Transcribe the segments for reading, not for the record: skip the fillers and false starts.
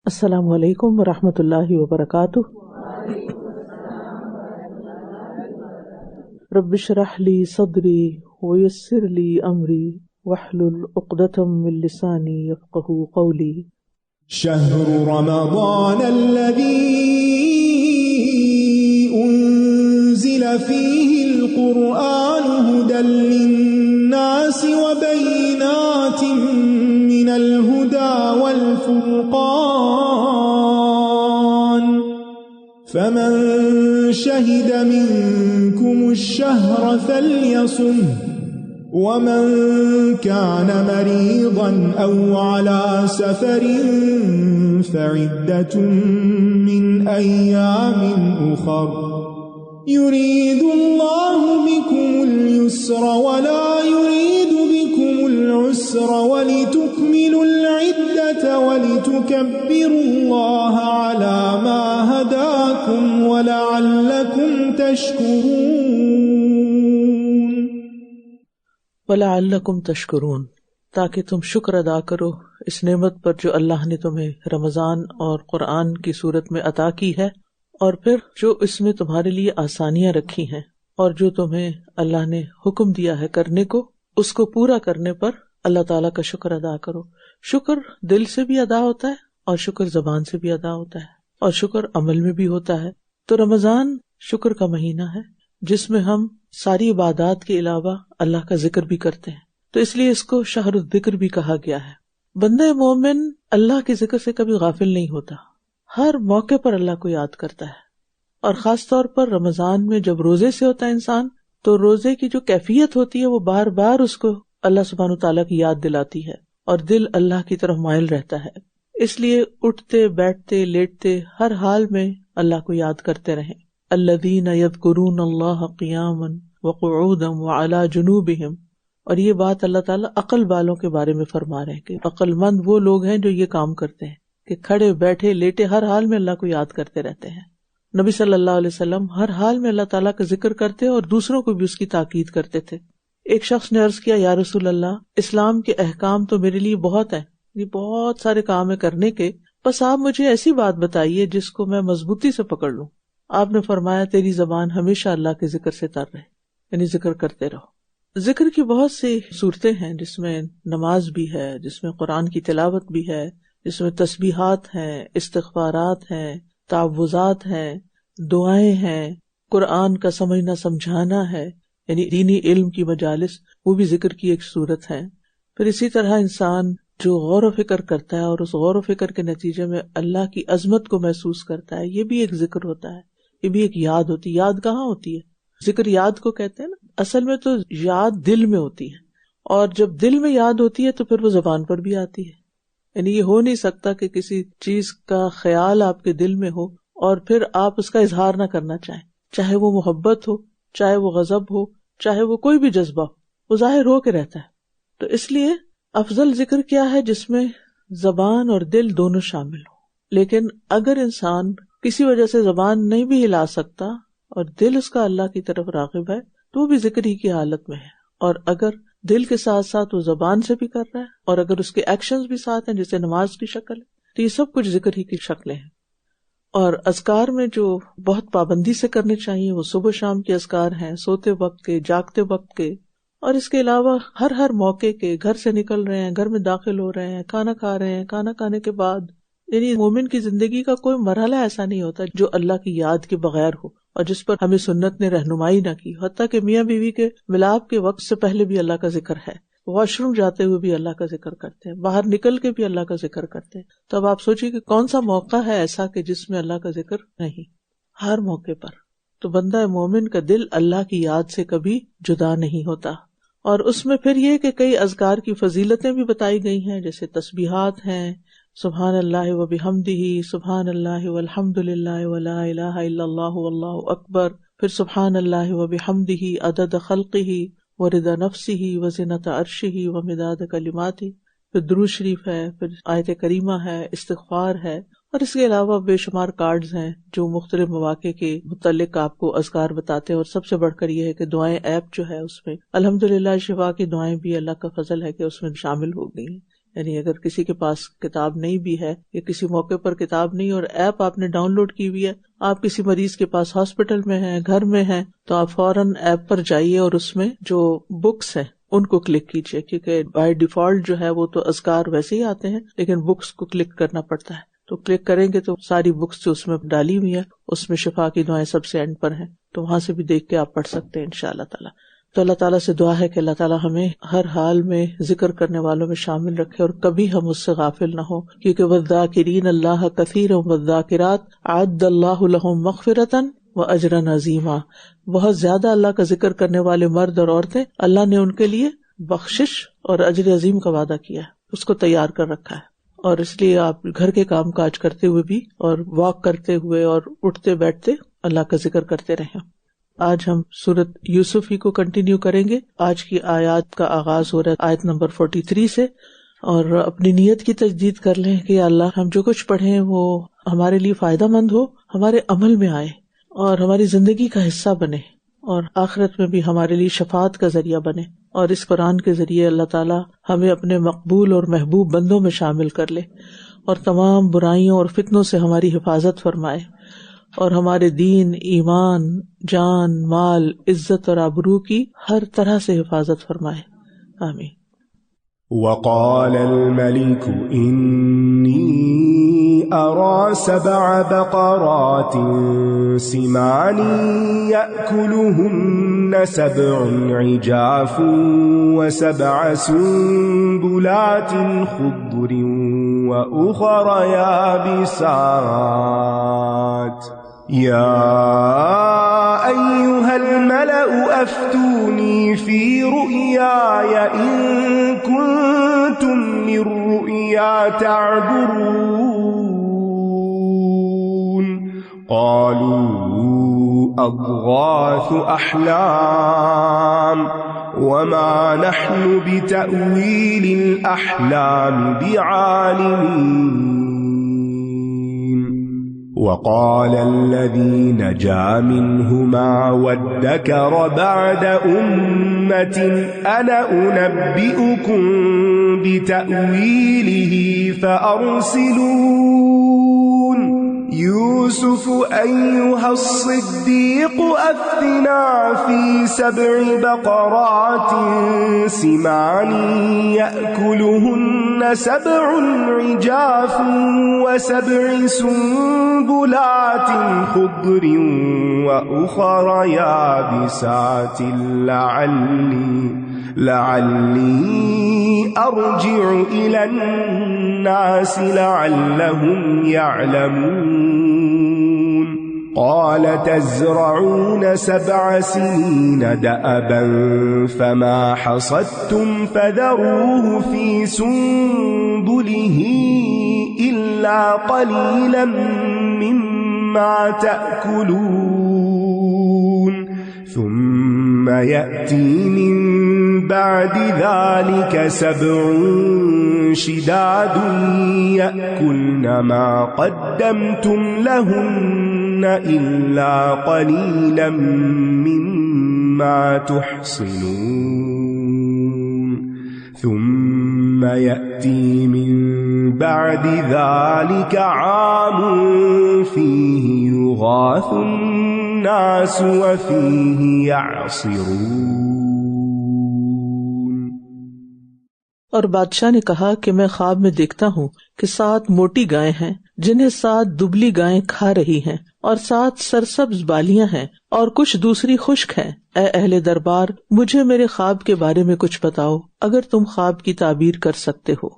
السلام علیکم ورحمۃ اللہ وبرکاتہ۔ رب اشرح لی صدری ویسر لی امری واحلل عقدۃ من لسانی یفقہوا قولی۔ شہر رمضان الذی انزل فیہ القرآن ھدی للناس وبینات من الہدی والفرقان فمن شہد منکم الشہر فلیصمہ ومن كان مريضا أو على سفر فعدة من أيام أخر يريد الله بكم اليسر ولا يريد بكم العسر ولتكملوا العدة ولتكبروا الله على ما هداكم ولعلكم تشكرون وَلَعَلَّكُمْ تَشْكُرُونَ، تاکہ تم شکر ادا کرو اس نعمت پر جو اللہ نے تمہیں رمضان اور قرآن کی صورت میں عطا کی ہے، اور پھر جو اس میں تمہارے لیے آسانیاں رکھی ہیں، اور جو تمہیں اللہ نے حکم دیا ہے کرنے کو، اس کو پورا کرنے پر اللہ تعالیٰ کا شکر ادا کرو۔ شکر دل سے بھی ادا ہوتا ہے اور شکر زبان سے بھی ادا ہوتا ہے اور شکر عمل میں بھی ہوتا ہے۔ تو رمضان شکر کا مہینہ ہے جس میں ہم ساری عبادات کے علاوہ اللہ کا ذکر بھی کرتے ہیں، تو اس لیے اس کو شہر الذکر بھی کہا گیا ہے۔ بندہ مومن اللہ کے ذکر سے کبھی غافل نہیں ہوتا، ہر موقع پر اللہ کو یاد کرتا ہے، اور خاص طور پر رمضان میں جب روزے سے ہوتا ہے انسان، تو روزے کی جو کیفیت ہوتی ہے وہ بار بار اس کو اللہ سبحانہ وتعالیٰ کی یاد دلاتی ہے اور دل اللہ کی طرف مائل رہتا ہے۔ اس لیے اٹھتے بیٹھتے لیٹتے ہر حال میں اللہ کو یاد کرتے رہیں۔ الذین یذکرون اللہ قیاما وقعودا وعلی جنوبہم، اور یہ بات اللہ تعالیٰ عقل والوں کے بارے میں فرما رہے ہیں کہ عقل مند وہ لوگ ہیں جو یہ کام کرتے ہیں کہ کھڑے بیٹھے لیٹے ہر حال میں اللہ کو یاد کرتے رہتے ہیں۔ نبی صلی اللہ علیہ وسلم ہر حال میں اللہ تعالیٰ کا ذکر کرتے اور دوسروں کو بھی اس کی تاکید کرتے تھے۔ ایک شخص نے عرض کیا، یا رسول اللہ، اسلام کے احکام تو میرے لیے بہت ہیں، یہ بہت سارے کام ہیں کرنے کے، بس آپ مجھے ایسی بات بتائیے جس کو میں مضبوطی سے پکڑ لوں۔ آپ نے فرمایا، تیری زبان ہمیشہ اللہ کے ذکر سے تر رہے، یعنی ذکر کرتے رہو۔ ذکر کی بہت سی صورتیں ہیں، جس میں نماز بھی ہے، جس میں قرآن کی تلاوت بھی ہے، جس میں تسبیحات ہیں، استغفارات ہیں، تعوذات ہیں، دعائیں ہیں، قرآن کا سمجھنا سمجھانا ہے، یعنی دینی علم کی مجالس، وہ بھی ذکر کی ایک صورت ہے۔ پھر اسی طرح انسان جو غور و فکر کرتا ہے اور اس غور و فکر کے نتیجے میں اللہ کی عظمت کو محسوس کرتا ہے، یہ بھی ایک ذکر ہوتا ہے، یہ بھی ایک یاد ہوتی ہے۔ یاد کہاں ہوتی ہے؟ ذکر یاد کو کہتے ہیں نا، اصل میں تو یاد دل میں ہوتی ہے، اور جب دل میں یاد ہوتی ہے تو پھر وہ زبان پر بھی آتی ہے۔ یعنی یہ ہو نہیں سکتا کہ کسی چیز کا خیال آپ کے دل میں ہو اور پھر آپ اس کا اظہار نہ کرنا چاہیں، چاہے وہ محبت ہو، چاہے وہ غضب ہو، چاہے وہ کوئی بھی جذبہ ہو، وہ ظاہر ہو کے رہتا ہے۔ تو اس لیے افضل ذکر کیا ہے؟ جس میں زبان اور دل دونوں شامل ہو۔ لیکن اگر انسان کسی وجہ سے زبان نہیں بھی ہلا سکتا اور دل اس کا اللہ کی طرف راغب ہے، تو وہ بھی ذکر ہی کی حالت میں ہے۔ اور اگر دل کے ساتھ ساتھ وہ زبان سے بھی کر رہا ہے اور اگر اس کے ایکشنز بھی ساتھ ہیں، جیسے نماز کی شکل ہے، تو یہ سب کچھ ذکر ہی کی شکلیں ہیں۔ اور اذکار میں جو بہت پابندی سے کرنے چاہیے وہ صبح شام کے اذکار ہیں، سوتے وقت کے، جاگتے وقت کے، اور اس کے علاوہ ہر موقع کے، گھر سے نکل رہے ہیں، گھر میں داخل ہو رہے ہیں، کھانا کھا رہے ہیں، کھانا کھانے کے بعد، یعنی مومن کی زندگی کا کوئی مرحلہ ایسا نہیں ہوتا جو اللہ کی یاد کے بغیر ہو اور جس پر ہمیں سنت نے رہنمائی نہ کی۔ حتیٰ کہ میاں بیوی کے ملاپ کے وقت سے پہلے بھی اللہ کا ذکر ہے، واش روم جاتے ہوئے بھی اللہ کا ذکر کرتے ہیں، باہر نکل کے بھی اللہ کا ذکر کرتے ہیں۔ تو اب آپ سوچیے کہ کون سا موقع ہے ایسا کہ جس میں اللہ کا ذکر نہیں؟ ہر موقع پر۔ تو بندہ مومن کا دل اللہ کی یاد سے کبھی جدا نہیں ہوتا۔ اور اس میں پھر یہ کہ کئی اذکار کی فضیلتیں بھی بتائی گئی ہیں، جیسے تسبیحات ہیں، سبحان اللہ و بحمدہ، سبحان اللہ والحمد للہ ولا الہ الا اللہ واللہ اکبر، پھر سبحان اللہ و بحمدہ عدد خلقہ ورضا نفسہ وزنۃ عرشہ ومداد کلماتہ، پھر درود شریف ہے، پھر آیت کریمہ ہے، استغفار ہے، اور اس کے علاوہ بے شمار کارڈز ہیں جو مختلف مواقع کے متعلق آپ کو اذکار بتاتے ہیں۔ اور سب سے بڑھ کر یہ ہے کہ دعائیں ایپ جو ہے اس میں الحمدللہ شفا کی دعائیں بھی اللہ کا فضل ہے کہ اس میں شامل ہو گئی ہیں۔ یعنی اگر کسی کے پاس کتاب نہیں بھی ہے یا کسی موقع پر کتاب نہیں اور ایپ آپ نے ڈاؤن لوڈ کی ہوئی ہے، آپ کسی مریض کے پاس ہاسپٹل میں ہیں، گھر میں ہیں، تو آپ فوراً ایپ پر جائیے اور اس میں جو بکس ہیں ان کو کلک کیجیے، کیونکہ بائی ڈیفالٹ جو ہے وہ تو اذکار ویسے ہی آتے ہیں لیکن بکس کو کلک کرنا پڑتا ہے. تو کلک کریں گے تو ساری بکس جو اس میں ڈالی ہوئی ہیں اس میں شفا کی دعائیں سب سے اینڈ پر ہیں، تو وہاں سے بھی دیکھ کے آپ پڑھ سکتے ہیں انشاءاللہ تعالی. تو اللہ تعالیٰ سے دعا ہے کہ اللہ تعالیٰ ہمیں ہر حال میں ذکر کرنے والوں میں شامل رکھے اور کبھی ہم اس سے غافل نہ ہو، کیونکہ والذاکرین اللہ کثیرا والذاکرات اعد اللہ لہم مغفرۃ واجرا عظیما. بہت زیادہ اللہ کا ذکر کرنے والے مرد اور عورتیں، اللہ نے ان کے لیے بخشش اور اجر عظیم کا وعدہ کیا ہے، اس کو تیار کر رکھا ہے. اور اس لیے آپ گھر کے کام کاج کرتے ہوئے بھی اور واک کرتے ہوئے اور اٹھتے بیٹھتے اللہ کا ذکر کرتے رہیں. آج ہم سورۃ یوسف ہی کو کنٹینیو کریں گے. آج کی آیات کا آغاز ہو رہا ہے آیت نمبر 43 سے، اور اپنی نیت کی تجدید کر لیں کہ یا اللہ ہم جو کچھ پڑھیں وہ ہمارے لیے فائدہ مند ہو، ہمارے عمل میں آئے اور ہماری زندگی کا حصہ بنے، اور آخرت میں بھی ہمارے لیے شفاعت کا ذریعہ بنے. اور اس قرآن کے ذریعے اللہ تعالیٰ ہمیں اپنے مقبول اور محبوب بندوں میں شامل کر لے اور تمام برائیوں اور فتنوں سے ہماری حفاظت فرمائے، اور ہمارے دین، ایمان، جان، مال، عزت اور آبرو کی ہر طرح سے حفاظت فرمائے. آمین. وقال الملك إني أرى 7 بقرات سمان يأكلهن 7 عجاف و7 سنبلات خضر وأخر يابسات يا أيها الملأ أفتوني في رؤياي إن كنتم للرؤيا تعبرون قالوا أضغاث أحلام وما نحن بتأويل الأحلام بعالمين. وقال الذي نجا منهما وادكر بعد أمة أنا أنبئكم بتأويله فأرسلون يوسف أيها الصديق أفتنا في 7 بقرات سمان يأكلهن 7 عجاف و7 سنبلات خضر وأخر يابسات لعلي أرجع إلى الناس لعلهم يعلمون. قال تزرعون 7 سنين دأبا فما حصدتم فذروه في سنبله إلا قليلا مما تأكلون ثم يأتي من بعد ذلك 7 شداد يأكلن ما قدمتم لهن إلا قليلا مما تحصنون ثم يأتي من بعد ذلك عام فيه يغاث الناس وفيه يعصرون. اور بادشاہ نے کہا کہ میں خواب میں دیکھتا ہوں کہ 7 موٹی گائیں ہیں جنہیں 7 دبلی گائیں کھا رہی ہیں، اور 7 سرسبز بالیاں ہیں اور کچھ دوسری خشک ہیں. اے اہل دربار، مجھے میرے خواب کے بارے میں کچھ بتاؤ اگر تم خواب کی تعبیر کر سکتے ہو.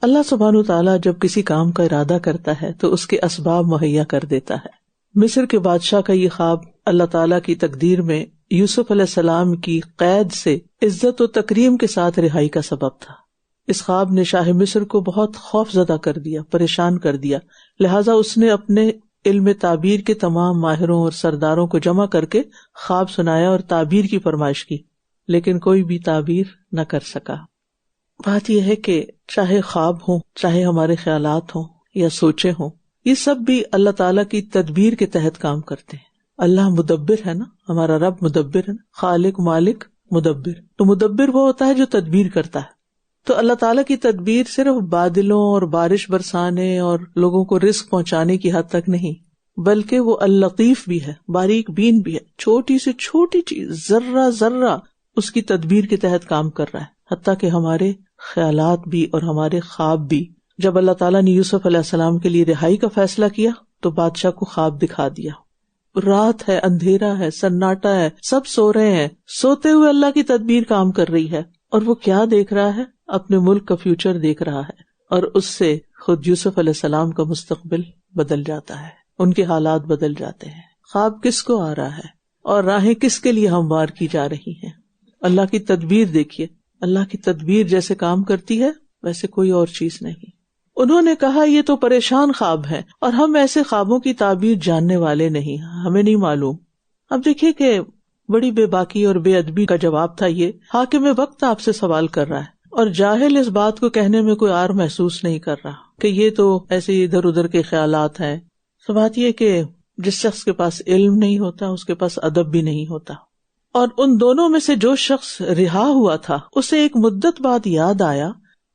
اللہ سبحانہ وتعالیٰ جب کسی کام کا ارادہ کرتا ہے تو اس کے اسباب مہیا کر دیتا ہے. مصر کے بادشاہ کا یہ خواب اللہ تعالیٰ کی تقدیر میں یوسف علیہ السلام کی قید سے عزت و تکریم کے ساتھ رہائی کا سبب تھا. اس خواب نے شاہ مصر کو بہت خوف زدہ کر دیا، پریشان کر دیا، لہٰذا اس نے اپنے علم تعبیر کے تمام ماہروں اور سرداروں کو جمع کر کے خواب سنایا اور تعبیر کی فرمائش کی، لیکن کوئی بھی تعبیر نہ کر سکا. بات یہ ہے کہ چاہے خواب ہوں، چاہے ہمارے خیالات ہوں یا سوچے ہوں، یہ سب بھی اللہ تعالیٰ کی تدبیر کے تحت کام کرتے ہیں. اللہ مدبر ہے نا، ہمارا رب مدبر ہے نا، خالق مالک مدبر. تو مدبر وہ ہوتا ہے جو تدبیر کرتا ہے. تو اللہ تعالیٰ کی تدبیر صرف بادلوں اور بارش برسانے اور لوگوں کو رزق پہنچانے کی حد تک نہیں، بلکہ وہ اللطیف بھی ہے، باریک بین بھی ہے. چھوٹی سے چھوٹی چیز ذرہ ذرہ اس کی تدبیر کے تحت کام کر رہا ہے، حتیٰ کہ ہمارے خیالات بھی اور ہمارے خواب بھی. جب اللہ تعالیٰ نے یوسف علیہ السلام کے لیے رہائی کا فیصلہ کیا تو بادشاہ کو خواب دکھا دیا. رات ہے، اندھیرا ہے، سناٹا ہے، سب سو رہے ہیں، سوتے ہوئے اللہ کی تدبیر کام کر رہی ہے. اور وہ کیا دیکھ رہا ہے؟ اپنے ملک کا فیوچر دیکھ رہا ہے، اور اس سے خود یوسف علیہ السلام کا مستقبل بدل جاتا ہے، ان کے حالات بدل جاتے ہیں. خواب کس کو آ رہا ہے اور راہیں کس کے لیے ہموار کی جا رہی ہیں؟ اللہ کی تدبیر دیکھیے. اللہ کی تدبیر جیسے کام کرتی ہے ویسے کوئی اور چیز نہیں. انہوں نے کہا یہ تو پریشان خواب ہیں اور ہم ایسے خوابوں کی تعبیر جاننے والے نہیں، ہمیں نہیں معلوم. اب دیکھیے کہ بڑی بے باکی اور بے ادبی کا جواب تھا یہ. حاکم وقت آپ سے سوال کر رہا ہے اور جاہل اس بات کو کہنے میں کوئی عار محسوس نہیں کر رہا کہ یہ تو ایسے ادھر ادھر کے خیالات ہیں. تو بات یہ کہ جس شخص کے پاس علم نہیں ہوتا اس کے پاس ادب بھی نہیں ہوتا. اور ان دونوں میں سے جو شخص رہا ہوا تھا اسے ایک مدت بعد یاد آیا،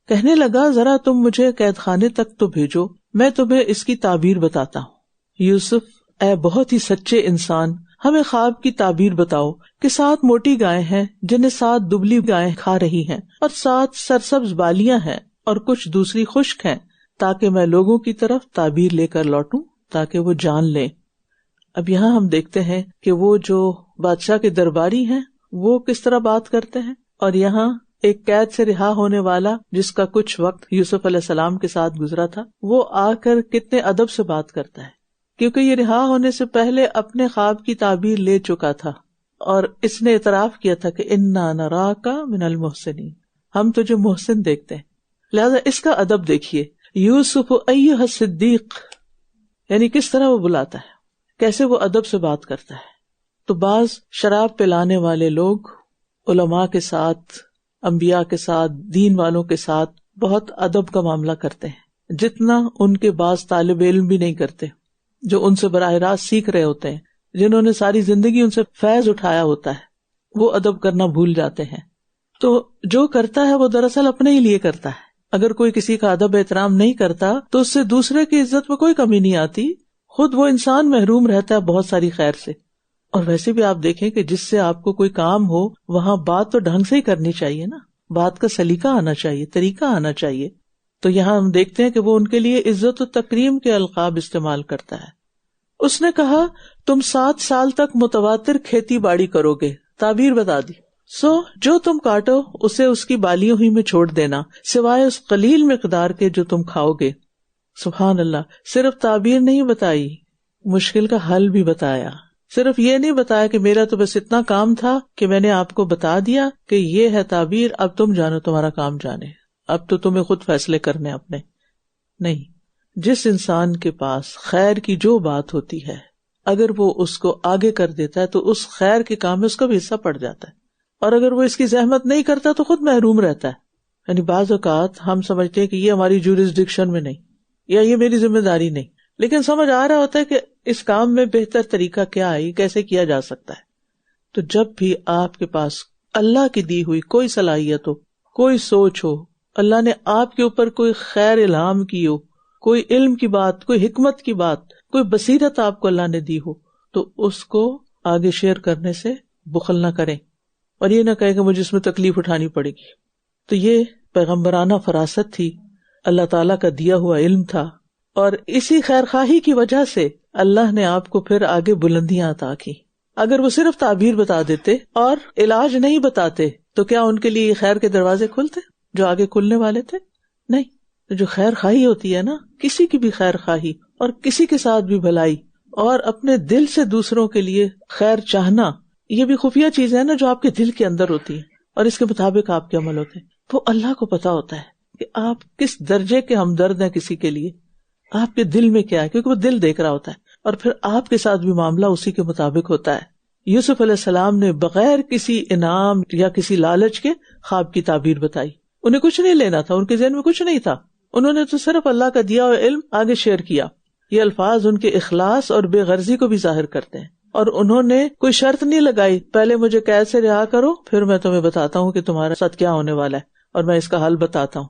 کہنے لگا ذرا تم مجھے قید خانے تک تو بھیجو، میں تمہیں اس کی تعبیر بتاتا ہوں. یوسف اے بہت ہی سچے انسان، ہمیں خواب کی تعبیر بتاؤ کہ 7 موٹی گائیں ہیں جنہیں 7 دبلی گائیں کھا رہی ہیں، اور 7 سرسبز بالیاں ہیں اور کچھ دوسری خشک ہیں، تاکہ میں لوگوں کی طرف تعبیر لے کر لوٹوں تاکہ وہ جان لیں. اب یہاں ہم دیکھتے ہیں کہ وہ جو بادشاہ کے درباری ہیں وہ کس طرح بات کرتے ہیں، اور یہاں ایک قید سے رہا ہونے والا جس کا کچھ وقت یوسف علیہ السلام کے ساتھ گزرا تھا وہ آ کر کتنے ادب سے بات کرتا ہے، کیونکہ یہ رہا ہونے سے پہلے اپنے خواب کی تعبیر لے چکا تھا اور اس نے اعتراف کیا تھا کہ انا نراک من المحسنین، ہم تجھے محسن دیکھتے ہیں. لہذا اس کا ادب دیکھیے. یوسف ایھا الصدیق، یعنی کس طرح وہ بلاتا ہے، کیسے وہ ادب سے بات کرتا ہے. تو بعض شراب پلانے والے لوگ علماء کے ساتھ، انبیاء کے ساتھ، دین والوں کے ساتھ بہت ادب کا معاملہ کرتے ہیں، جتنا ان کے بعض طالب علم بھی نہیں کرتے جو ان سے براہ راست سیکھ رہے ہوتے ہیں، جنہوں نے ساری زندگی ان سے فیض اٹھایا ہوتا ہے، وہ ادب کرنا بھول جاتے ہیں. تو جو کرتا ہے وہ دراصل اپنے ہی لیے کرتا ہے. اگر کوئی کسی کا ادب احترام نہیں کرتا تو اس سے دوسرے کی عزت میں کوئی کمی نہیں آتی، خود وہ انسان محروم رہتا ہے بہت ساری خیر سے. اور ویسے بھی آپ دیکھیں کہ جس سے آپ کو کوئی کام ہو وہاں بات تو ڈھنگ سے ہی کرنی چاہیے نا، بات کا سلیقہ آنا چاہیے، طریقہ آنا چاہیے. تو یہاں ہم دیکھتے ہیں کہ وہ ان کے لیے عزت و تکریم کے القاب استعمال کرتا ہے. اس نے کہا تم 7 سال تک متواتر کھیتی باڑی کرو گے، تعبیر بتا دی. جو تم کاٹو اسے اس کی بالیوں ہی میں چھوڑ دینا، سوائے اس قلیل مقدار کے جو تم کھاؤ گے. سبحان اللہ، صرف تعبیر نہیں بتائی، مشکل کا حل بھی بتایا. صرف یہ نہیں بتایا کہ میرا تو بس اتنا کام تھا کہ میں نے آپ کو بتا دیا کہ یہ ہے تعبیر، اب تم جانو، تمہارا کام جانے، اب تو تمہیں خود فیصلے کرنے اپنے. نہیں، جس انسان کے پاس خیر کی جو بات ہوتی ہے اگر وہ اس کو آگے کر دیتا ہے تو اس خیر کے کام میں اس کا بھی حصہ پڑ جاتا ہے، اور اگر وہ اس کی زحمت نہیں کرتا تو خود محروم رہتا ہے. یعنی بعض اوقات ہم سمجھتے ہیں کہ یہ ہماری جورسڈکشن میں نہیں، یا یہ میری ذمہ داری نہیں، لیکن سمجھ آ رہا ہوتا ہے کہ اس کام میں بہتر طریقہ کیا ہے، کیسے کیا جا سکتا ہے. تو جب بھی آپ کے پاس اللہ کی دی ہوئی کوئی صلاحیت ہو، کوئی سوچ ہو، اللہ نے آپ کے اوپر کوئی خیر الہام کی ہو، کوئی علم کی بات، کوئی حکمت کی بات، کوئی بصیرت آپ کو اللہ نے دی ہو، تو اس کو آگے شیئر کرنے سے بخل نہ کریں، اور یہ نہ کہیں کہ مجھے اس میں تکلیف اٹھانی پڑے گی. تو یہ پیغمبرانہ فراست تھی، اللہ تعالیٰ کا دیا ہوا علم تھا، اور اسی خیر خواہی کی وجہ سے اللہ نے آپ کو پھر آگے بلندیاں عطا کی. اگر وہ صرف تعبیر بتا دیتے اور علاج نہیں بتاتے تو کیا ان کے لیے خیر کے دروازے کھلتے جو آگے کھلنے والے تھے؟ نہیں. جو خیر خواہی ہوتی ہے نا، کسی کی بھی خیر خواہی اور کسی کے ساتھ بھی بھلائی اور اپنے دل سے دوسروں کے لیے خیر چاہنا، یہ بھی خفیہ چیز ہے نا جو آپ کے دل کے اندر ہوتی ہے اور اس کے مطابق آپ کے عمل ہوتے ہیں. وہ اللہ کو پتا ہوتا ہے کہ آپ کس درجے کے ہمدرد ہیں کسی کے لیے، آپ کے دل میں کیا ہے، کیونکہ وہ دل دیکھ رہا ہوتا ہے، اور پھر آپ کے ساتھ بھی معاملہ اسی کے مطابق ہوتا ہے. یوسف علیہ السلام نے بغیر کسی انعام یا کسی لالچ کے خواب کی تعبیر بتائی. انہیں کچھ نہیں لینا تھا، ان کے ذہن میں کچھ نہیں تھا، انہوں نے تو صرف اللہ کا دیا ہوا علم آگے شیئر کیا. یہ الفاظ ان کے اخلاص اور بے غرضی کو بھی ظاہر کرتے ہیں، اور انہوں نے کوئی شرط نہیں لگائی پہلے مجھے قید سے رہا کرو پھر میں تمہیں بتاتا ہوں کہ تمہارا ساتھ کیا ہونے والا ہے، اور میں اس کا حل بتاتا ہوں.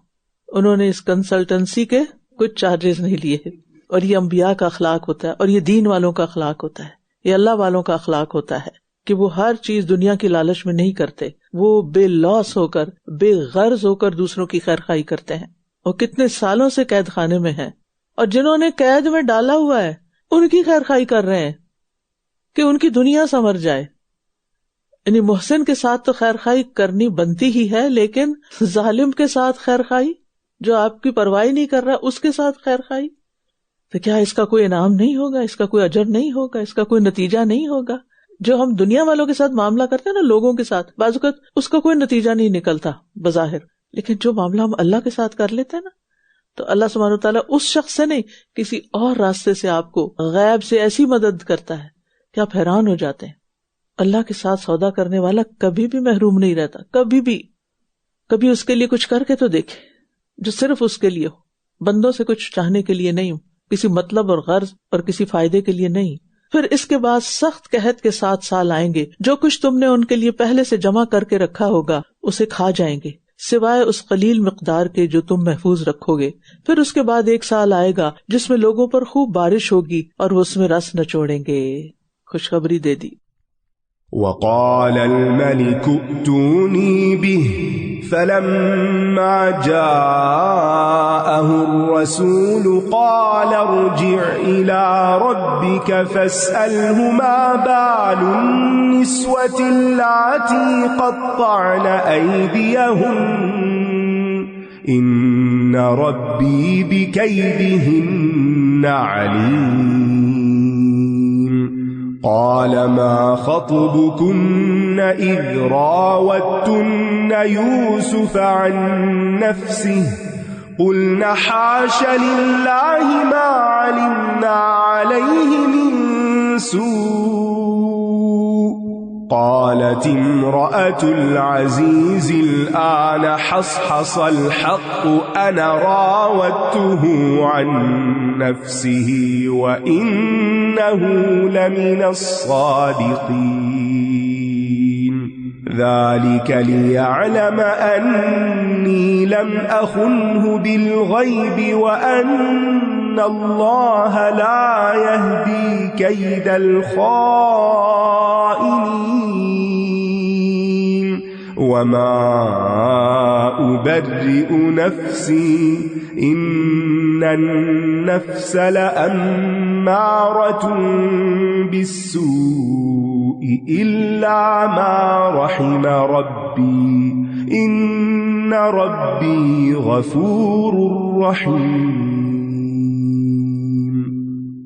انہوں نے اس کنسلٹنسی کے کچھ چارجز نہیں لیے. اور یہ انبیاء کا اخلاق ہوتا ہے, اور یہ دین والوں کا اخلاق ہوتا ہے, یہ اللہ والوں کا اخلاق ہوتا ہے کہ وہ ہر چیز دنیا کی لالچ میں نہیں کرتے. وہ بے لوس ہو کر, بے غرض ہو کر دوسروں کی خیر خواہی کرتے ہیں. اور کتنے سالوں سے قید خانے میں ہیں, اور جنہوں نے قید میں ڈالا ہوا ہے ان کی خیر خواہی کر رہے ہیں کہ ان کی دنیا سنور جائے. یعنی محسن کے ساتھ تو خیر خواہی کرنی بنتی ہی ہے, لیکن ظالم کے ساتھ خیر خواہی, جو آپ کی پرواہ نہیں کر رہا اس کے ساتھ خیر خواہی, تو کیا اس کا کوئی انعام نہیں ہوگا, اس کا کوئی اجر نہیں ہوگا, اس کا کوئی نتیجہ نہیں ہوگا؟ جو ہم دنیا والوں کے ساتھ معاملہ کرتے ہیں نا, لوگوں کے ساتھ, بعض اوقات اس کا کوئی نتیجہ نہیں نکلتا بظاہر, لیکن جو معاملہ ہم اللہ کے ساتھ کر لیتے ہیں نا, تو اللہ سبحانہ و تعالیٰ اس شخص سے نہیں کسی اور راستے سے آپ کو غیب سے ایسی مدد کرتا ہے کہ آپ حیران ہو جاتے ہیں. اللہ کے ساتھ سودا کرنے والا کبھی بھی محروم نہیں رہتا, کبھی بھی. کبھی اس کے لیے کچھ کر کے تو دیکھے جو صرف اس کے لیے ہو, بندوں سے کچھ چاہنے کے لیے نہیں ہو, کسی مطلب اور غرض اور کسی فائدے کے لیے نہیں. پھر اس کے بعد سخت قحط کے 7 سال آئیں گے, جو کچھ تم نے ان کے لیے پہلے سے جمع کر کے رکھا ہوگا اسے کھا جائیں گے, سوائے اس قلیل مقدار کے جو تم محفوظ رکھو گے. پھر اس کے بعد 1 سال آئے گا جس میں لوگوں پر خوب بارش ہوگی اور وہ اس میں رس نچوڑیں گے. خوشخبری دے دی. وقال الملك ائتوني به فلما جاءه الرسول قال ارجع إلى ربك فاسأله ما بال النسوة اللاتي قطعن أيديهن إن ربي بكيدهن عليم. قال ما خطبكن إذ راوتن يوسف عن نفسه قلنا حاش لله ما علمنا عليه من سوء. قالت امرأة العزيز الآن حصحص الحق أنا راودته عن نفسه وإنه لمن الصادقين. ذلك ليعلم أني لم أخنه بالغيب وأن الله لا يهدي كيد الخائنين. وما أبرئ نفسي إن النفس لأمارة بالسوء إلا ما رحم ربي إن ربي غفور رحيم.